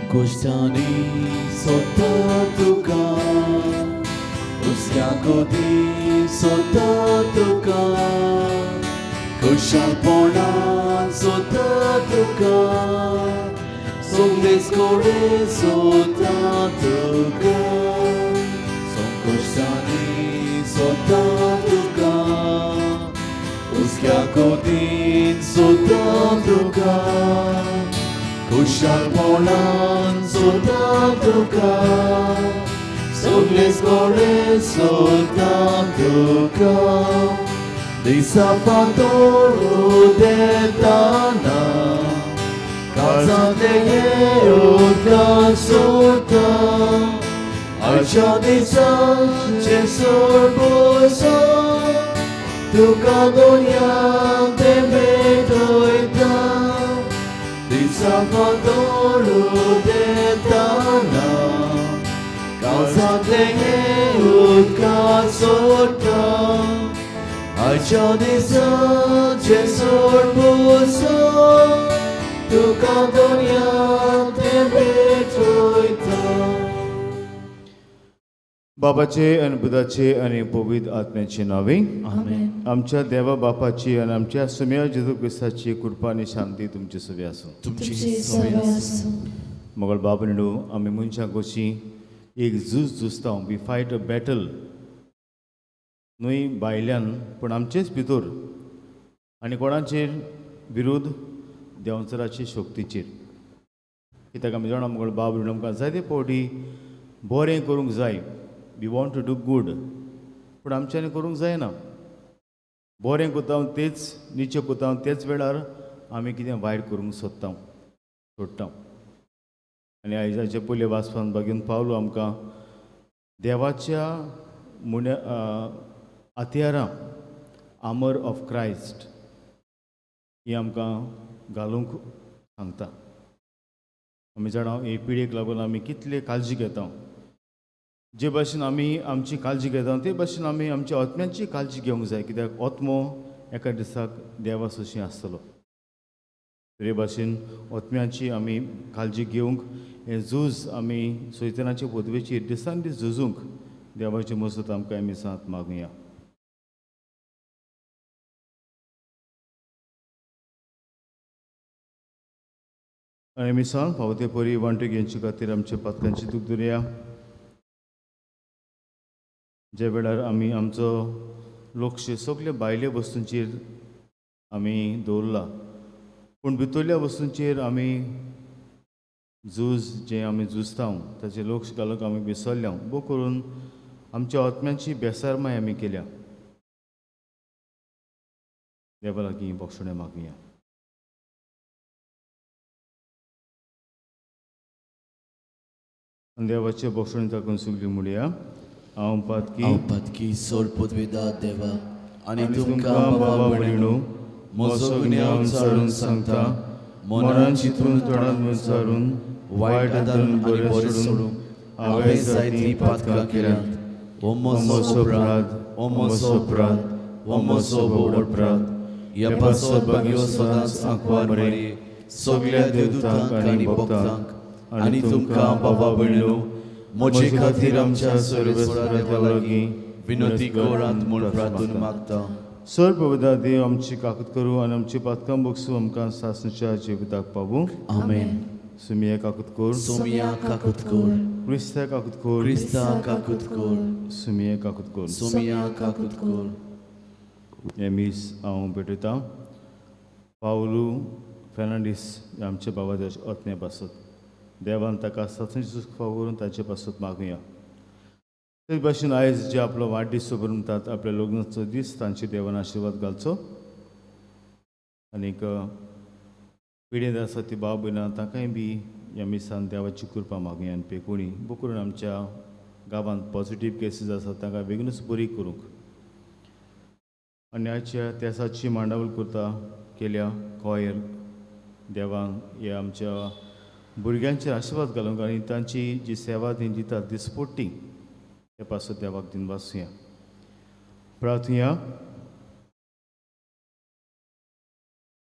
S3: संकोष्टांनी सोदता तुका उसल्या गोदी सोदता तुका खुशालपणान सोदता तुका सगळेच कोडे सोदता तुका संकोष्टांनी सोदता तुका उसल्या गोदीन सोदता तुका खुशालपणान सोदता तुका सगळेच कोडे सोदता तुका दिसा फातोरू देताना काळजांतले हे उदकां सोदता आयच्या दिसाचे सोड बसोन तुका दोनयाक ते भेटयता दिसा फातोरू देताना काळजांतले हे उदकां सोदता आयच्या दिसाचे सोड बसोन तुका दोनयाक ते भेटयता
S4: बाबाचे आणि बुधाचे आणि पवित्र आत्म्याचे नावे
S1: आमेन.
S4: आमच्या देवा बापाची आणि आमच्या सुम्या जेजू क्रिस्ताची कृपा आणि शांती तुमची सगळी असो
S1: तुमची सवय आसूं.
S4: मोगळ बाबनडू आमी मनशां कशी एक झूज झुजता वी फायट अ बॅटल न्हय भायल्यान पूण आमचेच भितर आनी कोणाचेर विरोध देंवचाराचे शक्तीचेर कित्याक आमी जाणा मोगळ बाबनडू आमकां जायते फावटी बरें करूंक जाय we want to do good पूण आमच्यांनी करूंक जायना बरें कोतां तेच निचे कोतां तेच वेळार आमी कितें वायट करूंक सोडटा आनी आयजाचे पयले वाचपान बगेन पावलो आमकां देवाच्या मुण्या हत्यारां आमर ऑफ क्रायस्ट ही आमकां घालूंक सांगता आमी जाणा हे पिळगेक लागून आमी कितले काळजी घेता जे भाशेन आमी आमची काळजी घेता ते भाशेन आमी आमच्या आत्म्याची काळजी घेवंक जाय कित्याक आत्मो एका दिसाक देवा सशी आसतलो हे भाशेन आत्म्याची आमी काळजी घेवंक हें झूज आमी सैतानाचे पदवेचेर दिसान दीस झुजूंक देवाची मजत आमकां आमी साथ मागुया आनी आमी सांग फावते परी वांटो घेवचे खातीर आमच्या पथकांची दूख धरया ज्या वेळार आमी आमचो लक्ष सगळ्या भायल्या वस्तूंचेर आमी दवरला पूण भितरल्या वस्तूंचेर आमी झूज जे आमी झुजता ताचेर लक्ष घालूंक आमी विसरल्या बो करून आमच्या आत्म्याची बेसारमाय आमी केल्या देवा लागीं बक्षणे मागुया देवाचे बक्षणे ताकून सुगली म्हणया हांव
S3: पातकी सोड पदवेदार देवा आनी
S4: तुमकां
S3: तुमकां
S4: बाबा
S3: बाबा
S4: भयणू म्हजो गुन्यांव चाडून सांगता मनान चिंतून तोंडान विचारून वायट आदारून बरें सोडूंक हांवें जायतीं पातकां केल्यात हो म्हजो अपराध हो म्हजो व्हड अपराध ह्या पासो बग्यो सदांच आंकवार मरे सगळ्या देवतांक आनी भक्तांक आनी तुमकां बाबा भयणू म्हजे खातीर आमच्या सर्वेस्परा देवा लागीं विनंती करात म्हूण प्रार्थून मागता सर पवित्र देव आमची काकूत करूं आनी आमची पातकां बगसूं आमकां सासणेच्या जिविताक पावूं
S2: आमेन.
S4: सुमिये काकूत कोर
S3: सोमिया काकूत कोर
S4: क्रिस्ता काकूत कोर
S3: क्रिस्ता काकूत कोर
S4: सुमिये काकूत कोर
S3: सोमिया काकूत कोर
S4: हे मीस हांव भेटयतां पावलू फेर्नांडीस आमचे बाबा आत्मे पासत देवान ताका सत्संग सुख करून ताचे पासत मागुया ते भाशेन आयज जे आपलो वाडदीस मनयतात आपल्या लग्नाचो दीस तांचे देवान आशिर्वाद घालचो आनीक पिढेंत आसा ती भाव भयणां ताकाय बी ह्या मिसान देवाची कृपा मागुया आनी पे कोणी बकरून आमच्या गांवांत पॉझिटीव केसीस आसात तांकां बेगीनूच बरी करूंक आनी आयच्या तेसाची मांडावळ करता केल्या कॉयर देवान हे आमच्या भुरग्यांचेर आशिर्वाद घालूंक आनी तांची जी सेवा ती दितात दिसपोट्टी ते पासून देवाक दिन वाचुया प्रार्थुया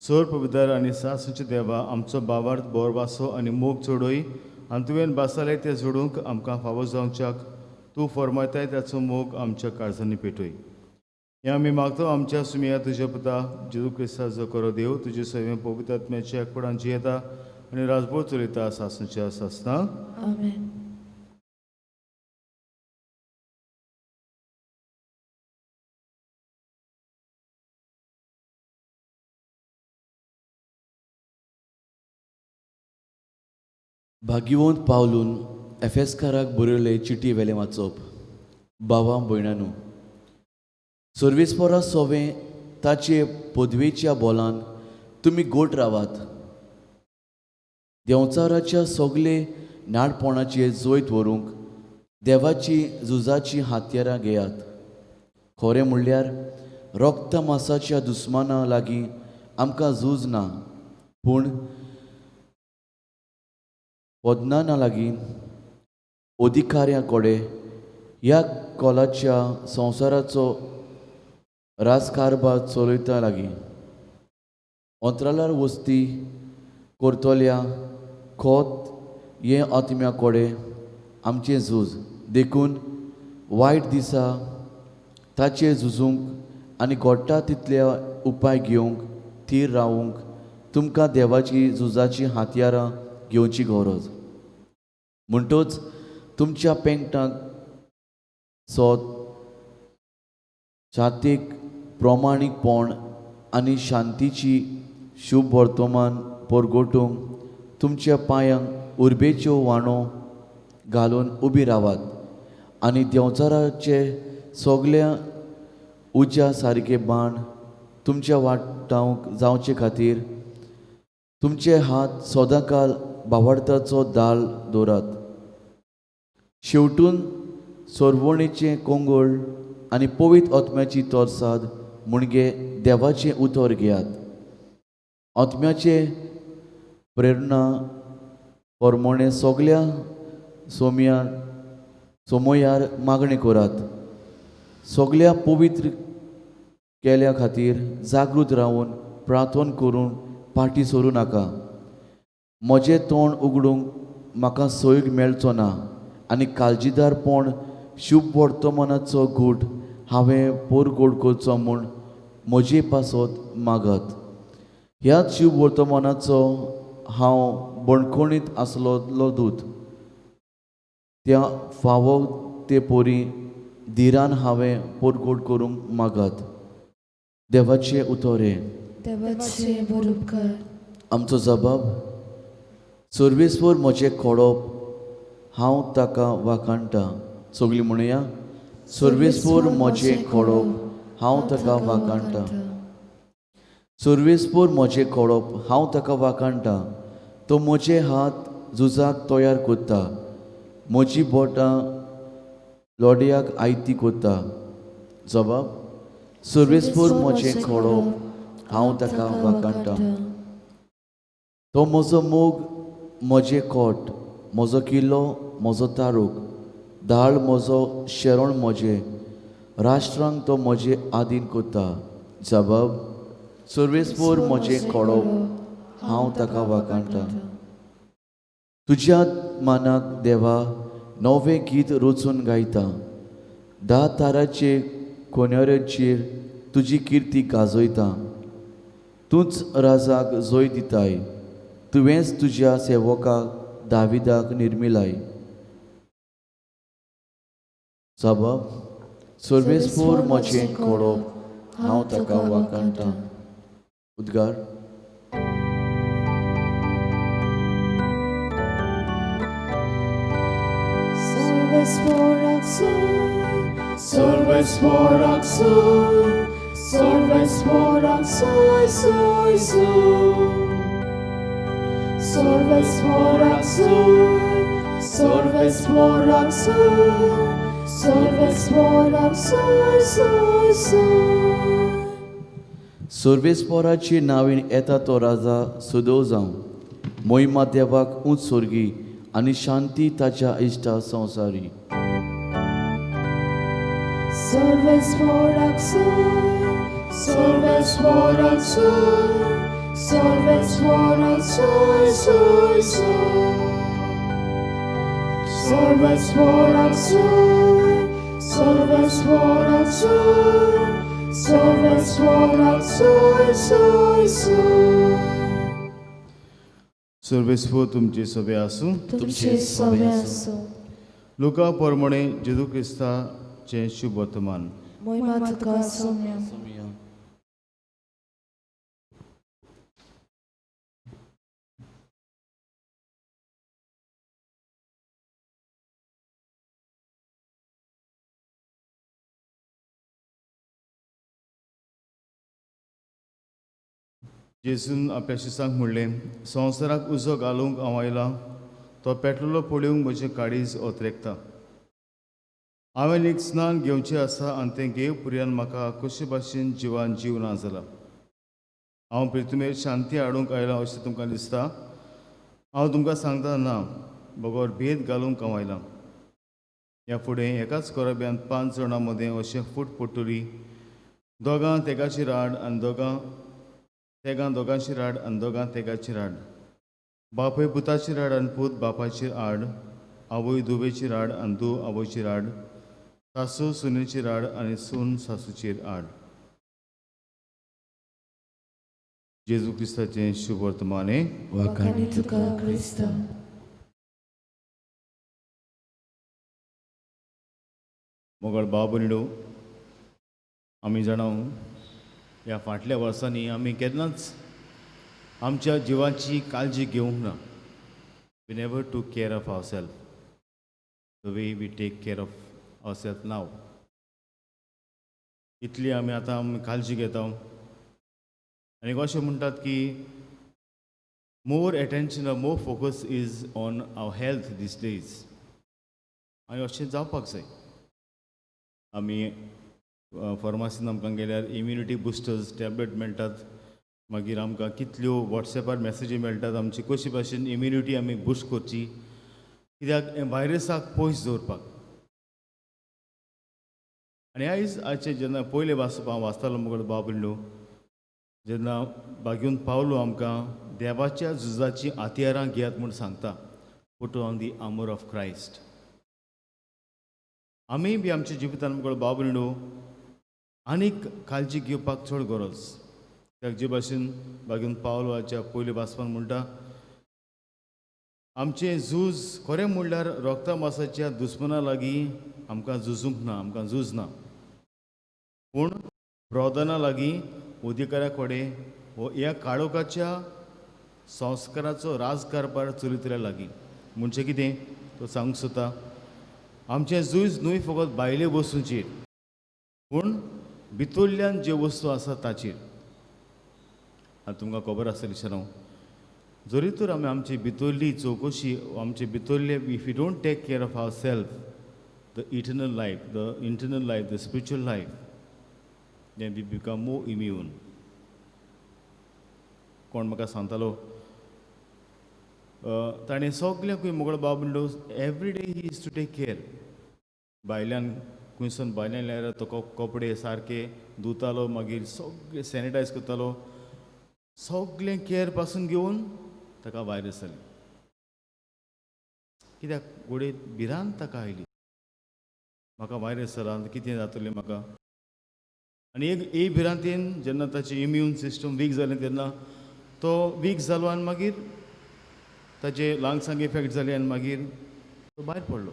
S4: चोर पवित्र आनी सासूचे देवा आमचो बाबार्थ बोर वासो आनी मोग चोडोय आनी तुवें बासाले ते जोडूंक आमकां फावो जावच्याक तूं फरमायताय त्याचो मोग आमच्या काळजांनी पेटय. हें आमी मागतो आमच्या सुमिया तुज्या पुता जेजू क्रिस्ताचो करो देव तुजे सैमे पवित्र आत्म्याच्या एकपडान जियेता आनी राजभर चलयता सासणच्या सासना.
S1: आमेन.
S3: भाग्यवंत पावलून एफेसकाराक बरयले चिटी वेले वाचप. भावां भयणांनो, सर्वेस्परा सोवें ताचे पदवेच्या बोलान तुमी गोट रावात. देंवचाराच्या सगळे नाडपणाचेर जैत व्हरूंक देवाची झुजाची हातयारां घेयात. खरें म्हणल्यार रक्त मांसाच्या दुस्माना लागीं आमकां झूज ना, पूण पदनाना लागीं अधिकाऱ्यां कडेन ह्या कोलाच्या संवसाराचो राजकारभार चलयता लागीं अंतराळार वस्ती करतल्या खोत हे आत्म्या कडेन आमचें झूज देखून वायट दिसा ताचेर झुजूंक आनी घडटा तितले उपाय घेवंक थीर रावूंक तुमकां देवाची झुजाची हातयारां घेवची गरज. म्हणटच तुमच्या पेंगटाक सोद छातीक प्रमाणीकपण आनी शांतीची शुभ वर्तमान परगटूंक तुमच्या पांयांक उर्बेच्यो वाणो घालून उबी रावात आनी देंवचाराचे सगळ्या उज्या सारके बाण तुमच्या वाटावंक जावचे खातीर तुमचे हात सदांकाल भावार्थाचो दाल दवरात. शेवटून सोरवणेचें कोंगुळ आनी पवित्र आत्म्याची तोरसाद म्हणजे देवाचें उतर घेयात. आत्म्याचे प्रेरणा प्रमाणें सगळ्या सोमयार मागणी करात. सगळ्या पवित्र केल्या खातीर जागृत रावन प्रार्थना करून फाटीं सरूं नाका. म्हजें तोंड उगडूंक म्हाका सोयग मेळचो ना आनी काळजीदारपण शुभ वर्तमानाचो घूट हांवें परगोड करचो म्हूण म्हजे पासत मागत. ह्याच शुभ वर्तमानाचो हांव बणकोणीत आसलोलो दूत. त्या फावो ते पोरी धिरान हांवें परगोड करूंक मागत. देवाचे उतोरे.
S1: देवाचे बरोबकर.
S3: आमचो जबाब. सर्वेस्वर म्हजें खोडप हांव ताका वाखाणटा. सगळीं म्हणया, सर्वेस्वर म्हजें खोडप हांव ताका वाखाणटा. सर्वेस्वर म्हजें खोडप हांव ताका वाखाणटा. तो म्हजे हात झुजाक तयार करता, म्हजी बोटां लोडयाक आयती करता. जबाब. सर्वेस्वर म्हजें खोडप हांव ताका वाखाणटा. तो म्हजो मोग, म्हजें कोट, म्हजो किल्लो, म्हजो तारूक, दाळ म्हजो शेरोण म्हजें, राष्ट्रांक तो म्हजें आदीन करता. जबाब. सर्वेस्वर म्हजें खोडप हांव ताका वाखाणटा. तुज्या मानाक देवा नवें गीत रचून गायता. 10 ताराचे कोनेऱ्याचेर तुजी किर्ती गाजयता. तूंच राजाक जय दिताय. तुवेंच तुज्या सेवकाक दाविदाक निर्मिलाय. जबाब. सर्वेस्वर म्हजें खोडप हांव ताका वाखाणटा. उद्गार.
S1: Sorvesvorak soy, sorvesvorak soy, sorvesvorak soy, soy, soy. Sorvesvorak soy, sorvesvorak soy, sorvesvorak soy, soy, soy.
S3: सर्वेस्पराची नावीन येता तो राजा सुदो जावं. मोहिमा देवाक उंच सोर्गी आनी शांती ताच्या इश्टा संवसारी.
S1: Sorvesvorak soy, sorvesvorak soy, sorvesvorak soy, soy, soy.
S4: सर्वेस्व तुमचे सभे आसूं
S1: तुमचे सवे असो
S4: लुका पोरमणे जेजू क्रिस्ताचें शुभ वर्तमान
S1: मोहिमा तुका सौम्य
S4: जेजून आपल्या शिसांक म्हणलें संवसाराक उजो घालूंक हांव आयलां तो पेटलेलो पळोवंक म्हजें काळीज ओतरेकता हांवें एक स्नान घेवचें आसा आनी तें घेव पुर्यान म्हाका कशे भाशेन जिवान जीव ना जाला हांव पृथ्वीर शांती हाडूंक आयलां अशें तुमकां दिसता हांव तुमकां सांगता ना बगोर भेद घालूंक हांव आयलां ह्या फुडें एकाच कोरब्यान 5 जाणां मदें अशें फूट पडटली दोगां तेगाची राड आनी तेगां दोगांची राड आनी दोगां तेगाची राड बापूय पुताची राड आनी पूत बापाची आड आवय धुवेची राड आनी धूव आवयची राड सासू सुनेची राड आनी सून सासूचेर आड जेजू क्रिस्ताचें शुभ वर्तमाने
S1: वखाणी तुका क्रिस्त
S4: मोगळ बाबनिडो आमी जाणां ह्या फाटल्या वर्सांनी आमी केन्नाच आमच्या जिवाची काळजी घेवंक ना we never took care of our self the way we take care of our self नाव इतली आमी आतां काळजी घेता आनी अशें म्हणटात की more attention more focus is on our health these days आनी अशें जावपाक जाय आमी फार्मासीन आमकां गेल्यार इम्युनिटी बुस्टर्स टॅबलेट मेळटात मागीर आमकां कितल्यो वॉट्सॅपार मॅसेजी मेळटात आमची कशी भाशेन इम्युनिटी आमी बुस्ट करची कित्याक व्हायरसाक पयस दवरपाक आनी आयचे जेन्ना पयले हांव वाचतालो मुगोल बाबलो जेन्ना बागेवन पावलो आमकां देवाच्या झुजाची हातियारां घेयात म्हूण सांगता put on the armour of Christ आमी बी आमच्या जिवितान मुगोल बाबलो आनीक काळजी घेवपाक चड गरज कित्याक जे भाशेन बागेवन पावलो हाच्या पयले वाचपान म्हणटा आमचें झूज खरें म्हणल्यार रोगता मासाच्या दुस्मना लागीं आमकां झुजूंक ना आमकां झूज ना पूण प्रौदना लागीं अधिकाऱ्या कडेन वो ह्या काळोखाच्या संस्काराचो राजकारभार चलयतल्या लागीं म्हणजे कितें तो सांगूंक सोदता आमचें झूज न्हय फकत भायले वस्तूंचेर पूण भितरल्यान ज्यो वस्तू आसा ताचेर आतां तुमकां खबर आसतली न्हू जरी तर आमी आमची भितरली चवकशी आमचे भितरले if you don't take care of our self the internal life the spiritual life then we become more immune कोण म्हाका सांगतालो ताणें सगळ्यांकूय मुगळ बाब म्हणलो every day he is to take care भायल्यान खंयसून भायल्यान आयल्यार तो कपडे सारके धुतालो मागीर सगळे सॅनिटायज करतालो सगळें केअर पासून घेवन ताका वायरस जाली कित्याक घोडे भिरांत ताका आयली म्हाका वायरस जाला कितें जातलें म्हाका आनी एक भिरांतेन जेन्ना ताचें इम्यून सिस्टम वीक जालें तेन्ना तो वीक जालो आनी मागीर ताचे लांग्सांक इफेक्ट जाले आनी मागीर तो भायर पडलो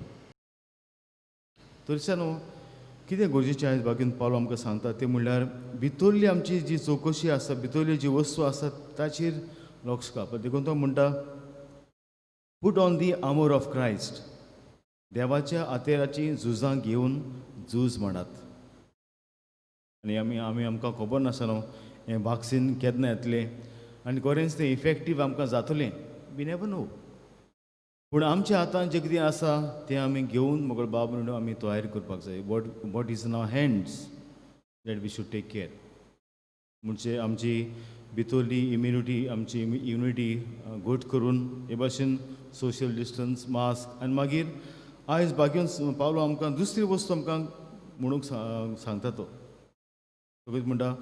S4: तशें न्हू कितें गरजेचें आयज बागेन पावलो आमकां सांगता तें म्हणल्यार भितरली आमची जी चवकशी आसा भितरली जी वस्तू आसा ताचेर लक्ष घालप देखून तो म्हणटा put on the armour of Christ देवाच्या आतेराची झुजां घेवन झूज म्हणटात आनी आमकां खबर नासलो हें वॅक्सीन केन्ना येतलें आनी खरेंच तें इफेक्टीव आमकां जातलें वी नेवर नो पूण आमच्या हातांत जें कितें आसा तें आमी घेवन मोगळ बाब म्हणून आमी तयारी करपाक जाय what is in our hands that we should take care म्हणजे आमची भितरली आमची इम्युनिटी घट करून हे भाशेन सोशल डिस्टन्स मास्क आनी मागीर आयज बागेवन पावलो आमकां दुसरी वस्तू आमकां म्हणूंक सांगता तो म्हणटा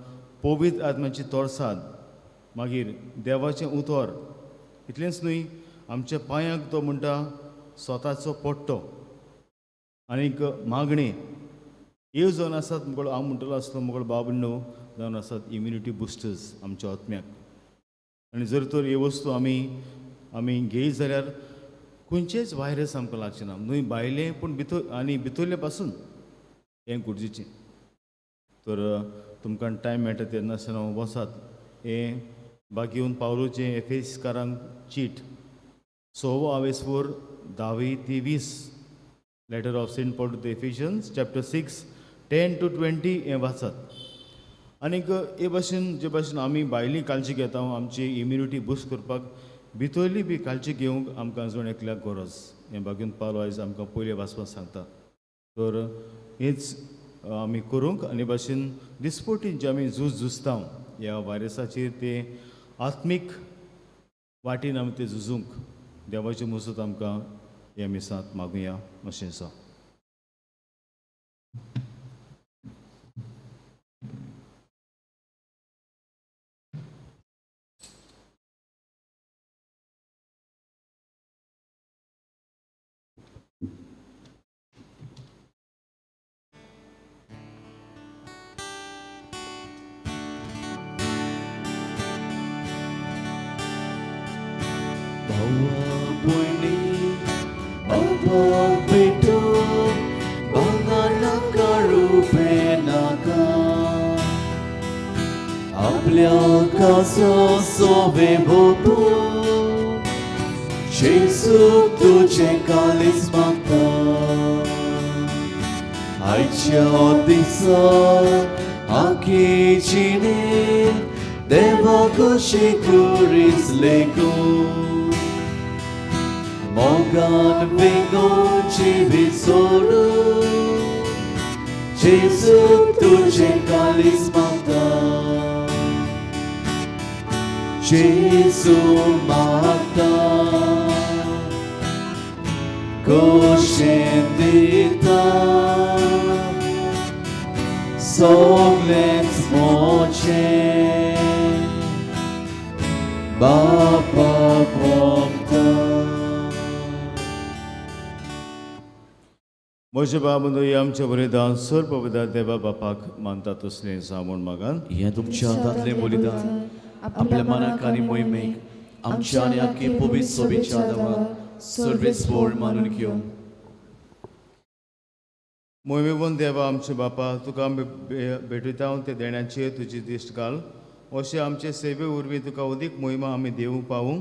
S4: पवित्र आत्म्याची तोरसाद मागीर देवाचें उतर इतलेंच न्हय आमच्या पांयांक तो म्हणटा स्वताचो पट्टो आनीक मागणी ह्यो जावन आसात मुगळ हांव म्हणटलो आसलो मुगळ बाबण्णो जावन आसात इम्युनिटी बुस्टर्स आमच्या आत्म्याक. आनी जर तर ह्यो वस्तू आमी घेयत जाल्यार खंयचेच व्हायरस आमकां लागचे ना. न्हय भायलें पूण भितरले पासून हें गरजेचें. तर तुमकां टायम मेळटा तेन्ना वसात हें बाग घेवन पावलोचें एफेसकारांक चीट 6 आवेसवर 10 ते 20 letter of Saint Paul to the Ephesians chapter 6 10 to 20 हें वाचात. आनीक हे भाशेन जे भाशेन आमी भायली काळजी घेता आमची इम्युनिटी बूस्ट करपाक भितरली बी काळजी घेवंक आमकां जण एकल्याक गरज. हें बागेन पावलो आयज आमकां पयले वाचपाक सांगता. तर हेंच आमी करूंक आनी भाशेन दिसपटीन जे आमी झुजता ह्या व्हायरसाचेर ते आत्मीक वाटेन आमी ते झुजूंक देवाची मजत आमकां ह्या मिसांत मागुया अशें आसा.
S3: आपल्या कासो सोवे भोपू जेसूक तुझे कालीस मागता. आयच्या दिसा आखीचिने देवा कशी कुरीस लेगून मोगान वेगून जिवीत सोडून जेसूक तुझे कालीस मागता. जेसू मागता कशें दिता सगळेंच मोचें बापाक मागता.
S4: म्हजे बाबंदो हे आमचें बलिदान सर पवित्र देवा बापाक मानता तसलें सामून मागान.
S3: हें तुमच्या हातांतलें बलिदान आपल्या मनाक आनी मोहिमेक आमच्या आनी आख्खे पवित्र सोबीच्या आदाराक सर्वेस्पोर मानून घेवं.
S4: मोहिमेवन देवा आमचे बापा तुका आमी भेटयता ते देण्याचेर तुजी दिश्ट घाल. अशें आमचे सेवे उरवीं तुका अदीक मोहिमा आमी देवूंक पावूं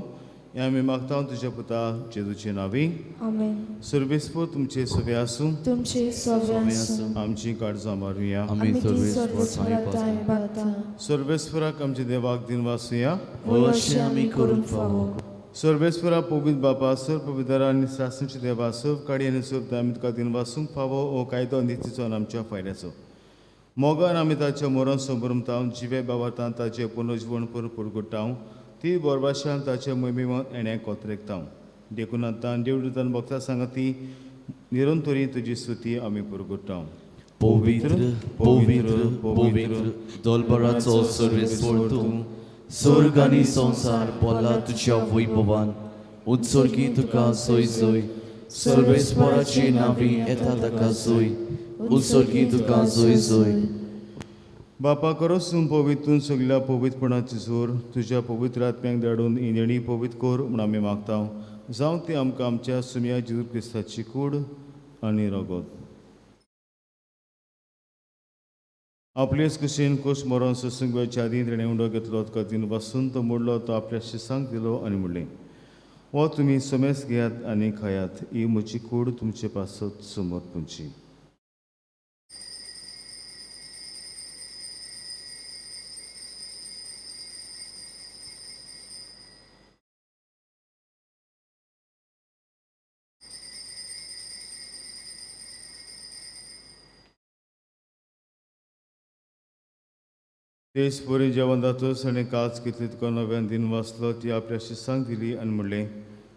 S4: हें आमी मागता तुज्या पुता जेजूचे नांवी.
S2: आमेन.
S4: सर्वेस्पोर तुमचे सवे आसूं.
S2: तुमचे सवे आसूं.
S4: आमची काळजां मारुया.
S3: आमी
S2: सर्वेस्पराताय बाता.
S4: सर्वेस्पराक आमच्या देवाक दिन वासुया.
S3: अशें आमी करूंक फावो.
S4: सर्वेस्परा पवित्र बापा सर पवित्र आनी सासणेचे देवा सर्व काडी आनी सर्व आमी तुका दिन वासूंक फावो हो कायदो नितीचो आनी आमच्या फायद्याचो. मोगान आमी ताचे मरण संभ्रमता जिवे बाबातान ताचें पुनर्जीवन पुरगुटाव ती बोरबाशान ताचे मोहिमेवन एणे कोत्रेकता. देखून आतां देवदूतान भक्तां सांगती निरंतरी तुजी स्तुती आमी पुरगुटाव.
S3: पवित्र पवित्र पवित्र दोलबराचो सर्वेस्पोर तूं स्वर्ग आनी संसार बोला तुज्या वैभवान उत्सर्गी तुका सोय सोय सर्वेस्पोराची नांवी येता ताका सोय उत्सर्गी तुका सोय सोय.
S4: बापा करोस तूं पवित्र सगळ्या पवित्रपणाची जोर तुज्या पवित्र आत्म्याक धाडून इंजणी पवित्र कोर म्हूण आमी मागता. जावं ती आमकां आमच्या सुम्या जेजू क्रिस्ताची कूड आनी रगत. आपलेच कुशीन कुश मरण सत्संगाच्या आदीं ताणें उंडो घेतलो तुका दिन वासून तो मोडलो तो आपल्या शिसांक दिलो आनी म्हणलें हो तुमी समेस घेयात आनी खायात ही म्हजी कूड तुमचे पासत समोर पुंची. तेच बरी जेवण जातच आनी काच कितली तुका नव्यान दिन वाचलो ती आपल्या शिसांक दिली आनी म्हणलें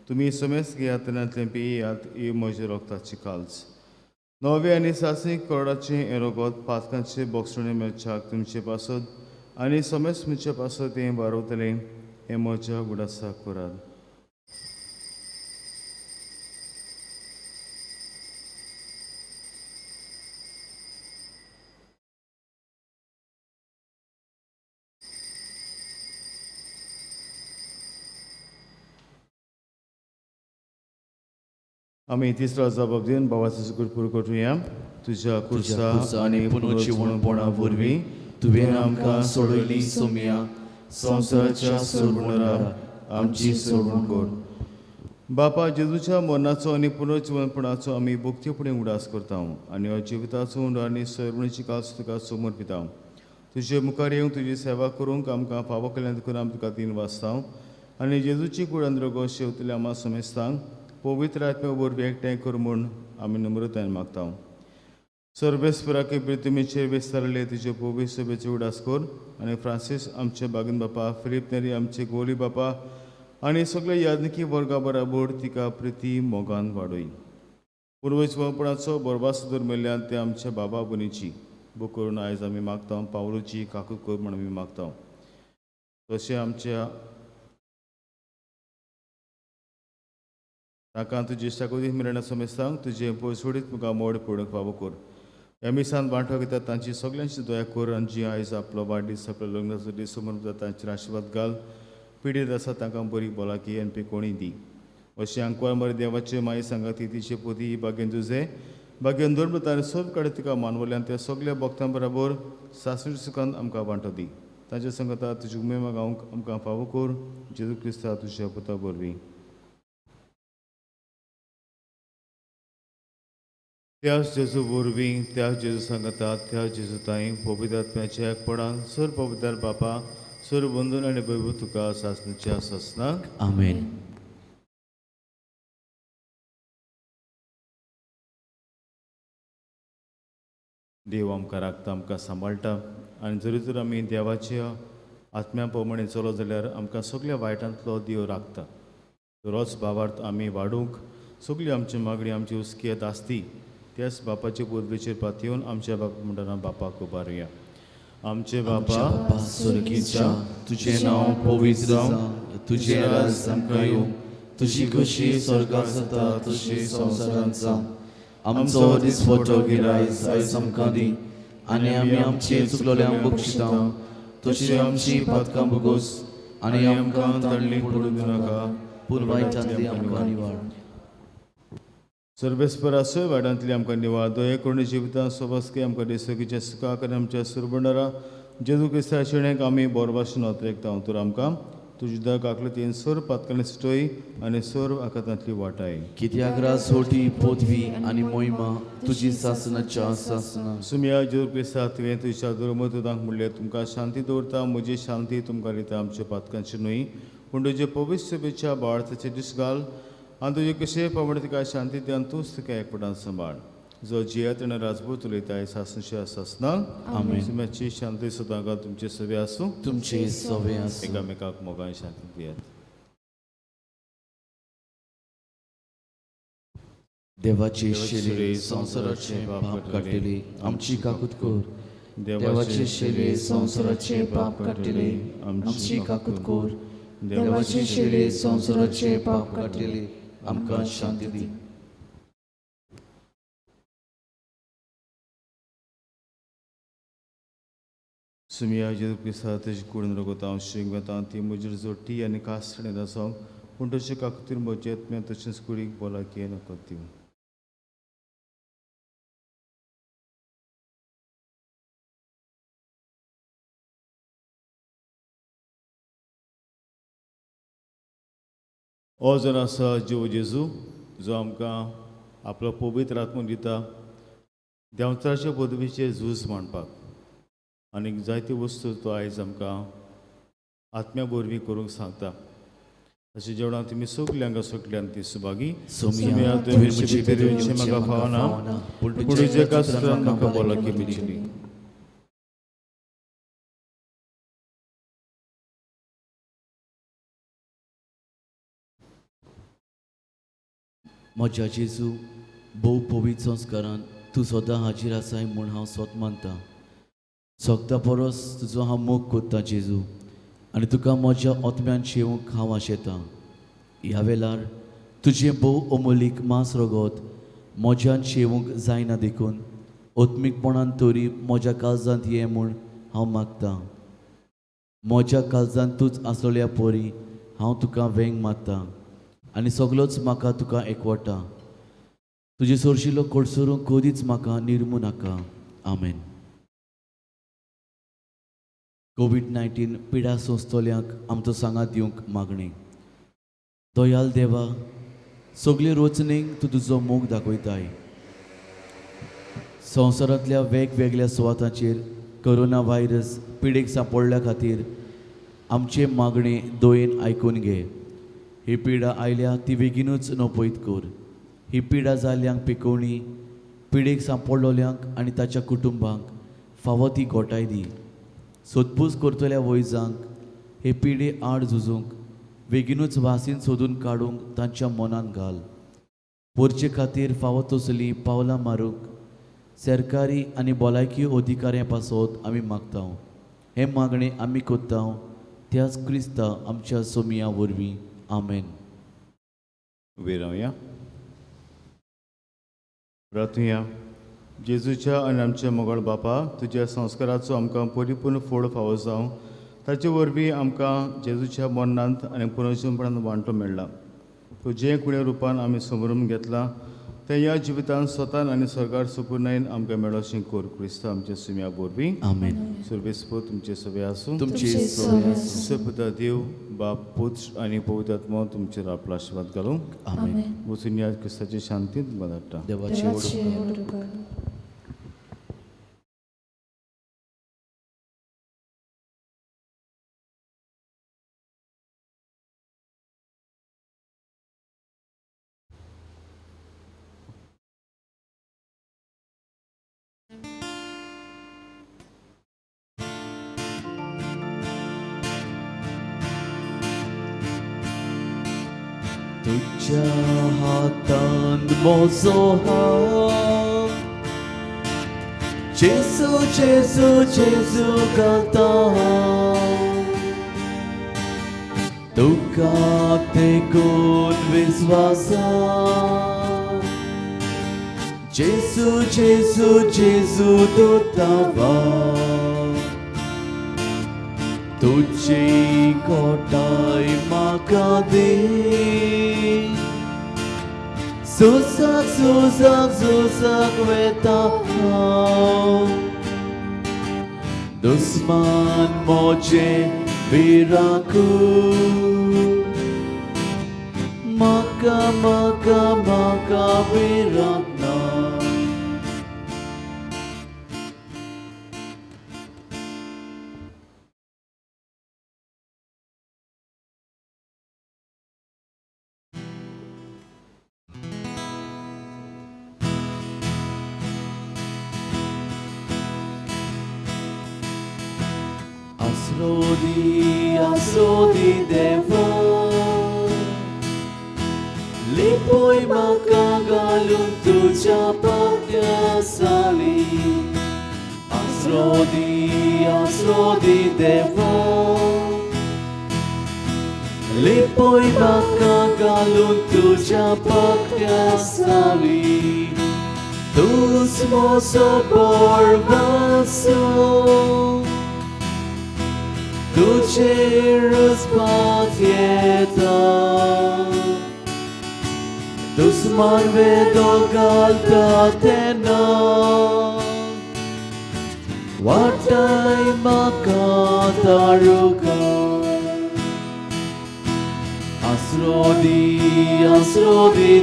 S4: तुमी समेस घेयात आनी पियेयात ही म्हज्या रोगताची काल्च. नवे आनी सासीक कोरडाचें हें रगत पातकांचे बोगसणे मेळच्याक तुमचे पासत आनी समेस तुमचे पासत हें वारवतलें हें म्हज्या गुडासा करात. आमी तिसरो जबाब दिवन बाबाचो शुक्र पुरो करूया. तुझ्या
S3: तुझ्या
S4: कुर्सा
S3: आणि पुनर्जीवनपणा वरवीं तुवें आमकां सोडयली सोम्या संवसाराच्या सोडवणारा आमची सोडवण कर.
S4: बापा जेजूच्या मरणाचो आनी पुनर्जीवनपणाचो आमी भक्तीपणे उडास करता आनी हो जिविताचो उंड आनी सर्वणीची काल तुका समर्पिता. तुजे मुखार येवंक तुजी सेवा करूंक आमकां फावो केल्ल्यान करून आमी तुका तीन वाजता आनी जेजूची कूड अंद्रगो शेवतले आमा समेस्तांक पवित्र आत्म्या वरवीं एकठांय कर म्हूण आमी नम्रतायेन मागता. सर्वेस्पराके प्रितमेचेर विस्तारले तुजे पवित्र सभेचे उडास कर आनी फ्रांसीस आमचे बागन बापा, फिलीप नेरी आमचे गोली बापा आनी सगळे यादनिकी वर्गा बराबर तिका प्रिती मोगान वाडय. पुर्वजपणाचो बरवास धर्मेल्ल्यान ते आमच्या बाबा बनीची बूक करून आयज आमी मागता. पावलूची काकूत कर म्हण आमी मागता. तशें आमच्या ताका तुजी शाकोती मेळना समेस्तांक तुजे पयसोडीत मुखार मोड पडूंक फावो कर. ह्या मिसान वांटो घेता तांची सगळ्यांची दया कर आनी जी आयज आपलो वाडदीस आपल्या लग्नाचो दीस समोर जाता तांचेर आशिर्वाद घाल. पिडीत आसा तांकां बरी भलायकी आनी पिकोणी दी. अशें अंकवार मरे देवाचे माई सांगाती तिचे पोती ही बागेन तुजे बागेन धर्म आनी सोब कडेन तिका मानवल्यान त्या सगळ्या भक्तां बरोबर सासणी सुखान आमकां वांटो दी. तांचे सांगता तुजी उमेद गावंक आमकां फावो कर. जेजू क्रिस्ता तुज्या पुता वरवीं. त्याच जेजू वरवीं त्याच जेजू सांगता त्याच जेजू ताई पवित्र आत्म्याच्या एकपणान सर पवित्र बापा सर बंधून आनी वैभव तुका सासणेच्या ससनाक
S3: आमेन.
S4: देव आमकां राखता आमकां सांबाळटा आनी जरी तर आमी देवाच्या आत्म्या प्रमाणे चलो जाल्यार आमकां सगळ्या वायटांतलो देव राखता. रोच भावार्थ आमी वाडूंक सगळी आमची मागणी आमची हुस्की आसती त्याच बापाचे पदवेचेर पातयेवन आमच्या बापा म्हणटना बापाक उबारुया. आमचे बापा
S3: स्वर्गीच्या तुझे नाव पवित्र जावं, तुझे राज आमकां येवं, तुजी कशी स्वर्गांत जाता तशी संवसारांत जावं. आमचो दिसपटो गिरायज आयज आमकां दी आनी आमी आमचे चुकलोल्यांक बक्षिता तशी आमची पातकां भोगोस आनी आमकां ताळणी पडूंक दिनाका पूण वायटांतली आमकां निवाड.
S4: सर्वेस्पर आसय वाड्यांतली आमकां निवाळ दये करून जिवितांत सोबसके आमकां देसोगीच्या सुखाक आनी आमच्या सुरबणारा जेजू क्रिस्ता शिणेक आमी बोरभाशेन वतरेकता. तर आमकां तुजी दया काकलतीन सर पातकांनी सुटय आनी सर आकांतांतली वाटाय.
S3: कित्याक रास होटी पदवी आनी मोहिमा तुजी सासनाच्या सासना.
S4: सुमया जेजू क्रिस्ता तुवें तुज्या दुर्मतांक म्हणलें तुमकां शांती दवरता म्हजी शांती तुमकां दिता. आमच्या पातकांची न्हय पूण तुजे पवित्र सभेच्या बाळाचे दीस घाल आनी तुजे कशें पावड तिका शांती दिवन तूंच तिका एकपणान सांबाळ. जो जियेत आनी राजपूत उलयता सासणेच्या सासनाक
S3: आमेन.
S4: सुम्याची शांती सदां घाल तुमचे सवे आसूं.
S3: तुमचे सवे आसूं.
S4: एकामेकाक मोगान शांती दियात.
S3: देवाचे शेले संवसाराचे पाप काडलेले आमची काकूत कर. देवाचे शेले संवसाराचे पाप काडलेले आमची काकूत कर. देवाचे शेले संवसाराचे पाप काडलेले आमकां शांती दी.
S4: सुमया जेजू क्रिस्ता तेजी कूड रगोता हांव शिंगता ती म्हजी जोडटी आनी कास्टणे आसा पूण तशें काकतीर म्हजे येतम्या तशेंच कुडीक भलायकी नकत दिवं. हो जर आसा जीव जेजू जो आमकां आपलो पवित्र आत्मो दिता देंवचाराचे पदवीचेर झूज मांडपाक आनीक जायती वस्तू तो आयज आमकां आत्म्या वरवीं करूंक सांगता. अशें जेवणां तुमी सगळीं हांगा सोंकल्यान ती सुभागी
S3: सोम्या
S4: म्हाका फावना पूण तुजे कास्त्रान म्हाका भलायकी मेळटली.
S3: म्हज्या जेजू भोव पवित्र संस्कारान तूं सदां हाजीर आसाय म्हूण हांव स्वत मानता. सोगता परस तुजो हांव मोग कोत्ता जेजू आनी तुका म्हज्या आत्म्यान शेवूंक हांव आशेतां. ह्या वेळार तुजें भोव अमोलीक मांस रगत म्हज्यान शेवूंक जायना देखून आत्मीकपणान तरी म्हज्या काळजांत ये म्हूण हांव मागतां. म्हज्या काळजांत तूंच आसलोल्या परी हांव तुका वेंग मागतां आनी सगळोच म्हाका तुका एकवटा. तुजे सोरशिल्लो कोडसोरूंक कधीच म्हाका निर्मू नाका. आमेन. कोविड-19 पिडा सोंसतल्यांक आमचो सांगात दिवंक मागणी. दयाल देवा, सगळे रोचणेक तूं तुजो मोग दाखयताय. संवसारांतल्या वेगवेगळ्या सुवातांचेर कोरोना व्हायरस पिडेक सांपडल्या खातीर आमचे मागणे दोयेन आयकून घे. ही पिडा आयल्या ती बेगीनूच नपयत कर. ही पिडा जाल्ल्यांक पिकोवणी, पिडेक सांपडलोल्यांक आनी ताच्या कुटुंबांक फावो ती घोटाय दी. सोदपूस करतल्या वैजांक हे पिडे आड झुजूंक बेगीनूच वासीन सोदून काडूंक तांच्या मनान घाल. पोरचे खातीर फावो तसली पावलां मारूंक सरकारी आनी भलायकी अधिकाऱ्यां पासत आमी मागता. हे मागणे आमी कोत्ता त्याच क्रिस्ता आमच्या सोमिया वरवीं. आमेन.
S4: उबे रावया. प्रार्थुया. जेजूच्या आनी आमच्या मोगळ बापा, तुज्या संस्काराचो आमकां परिपूर्ण फोड फावो जावं. ताचे वरवीं आमकां जेजूच्या मरणांत आनी पुनर्जीवनपणांत वांटो मेळ्ळा. तूं जे कुण्या रुपान आमी समरून घेतला तें ह्या जिवितांत स्वतान आनी सरकार सुपूर्णायेन आमकां मेळोशें कर. क्रिस्ता आमच्या सुम्या वरवीं.
S3: आमेन.
S4: सर्वेस्पो तुमचे सवे आसूं.
S3: तुमचे सवे आसूं.
S4: सपुता देव, बाप, पुत्र आनी पवित्र आत्मा तुमचेर आपलो आशिर्वाद घालूं.
S3: आमेन.
S4: वचून या क्रिस्ताचे शांतींत बदाडटा.
S3: देवाचे तुझ्या हातांत म्हजो हात, जेजू जेजू जेजू घालता तुका तेकून विस्वासान. जेजू जेजू जेजू दोतावा तुझी कोटाय म्हाका दे. सुसाक सुसाक सुसाक वेता हांव, दुस्मान मोचे भिराकू. म्हाका म्हाका म्हाका भिराक ना. Asrodi deva, lipoy म्हाका घालून तुज्या पांयासाली. Asrodi deva, lipoy म्हाका घालून तुज्या पांयासाली. Tuz mozo porvaso, tuझे rozpatieta, duszman wydogalta tena, wartaj maka taruka. Asrodi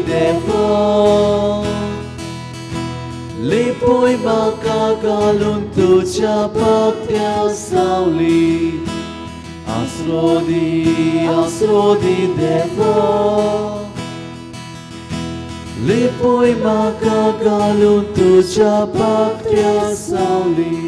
S3: deva, lipoy maka galun tuझ्या पांयासाली. Asrodi deva, lipoy म्हाका घालून तुझ्या पांयासाली.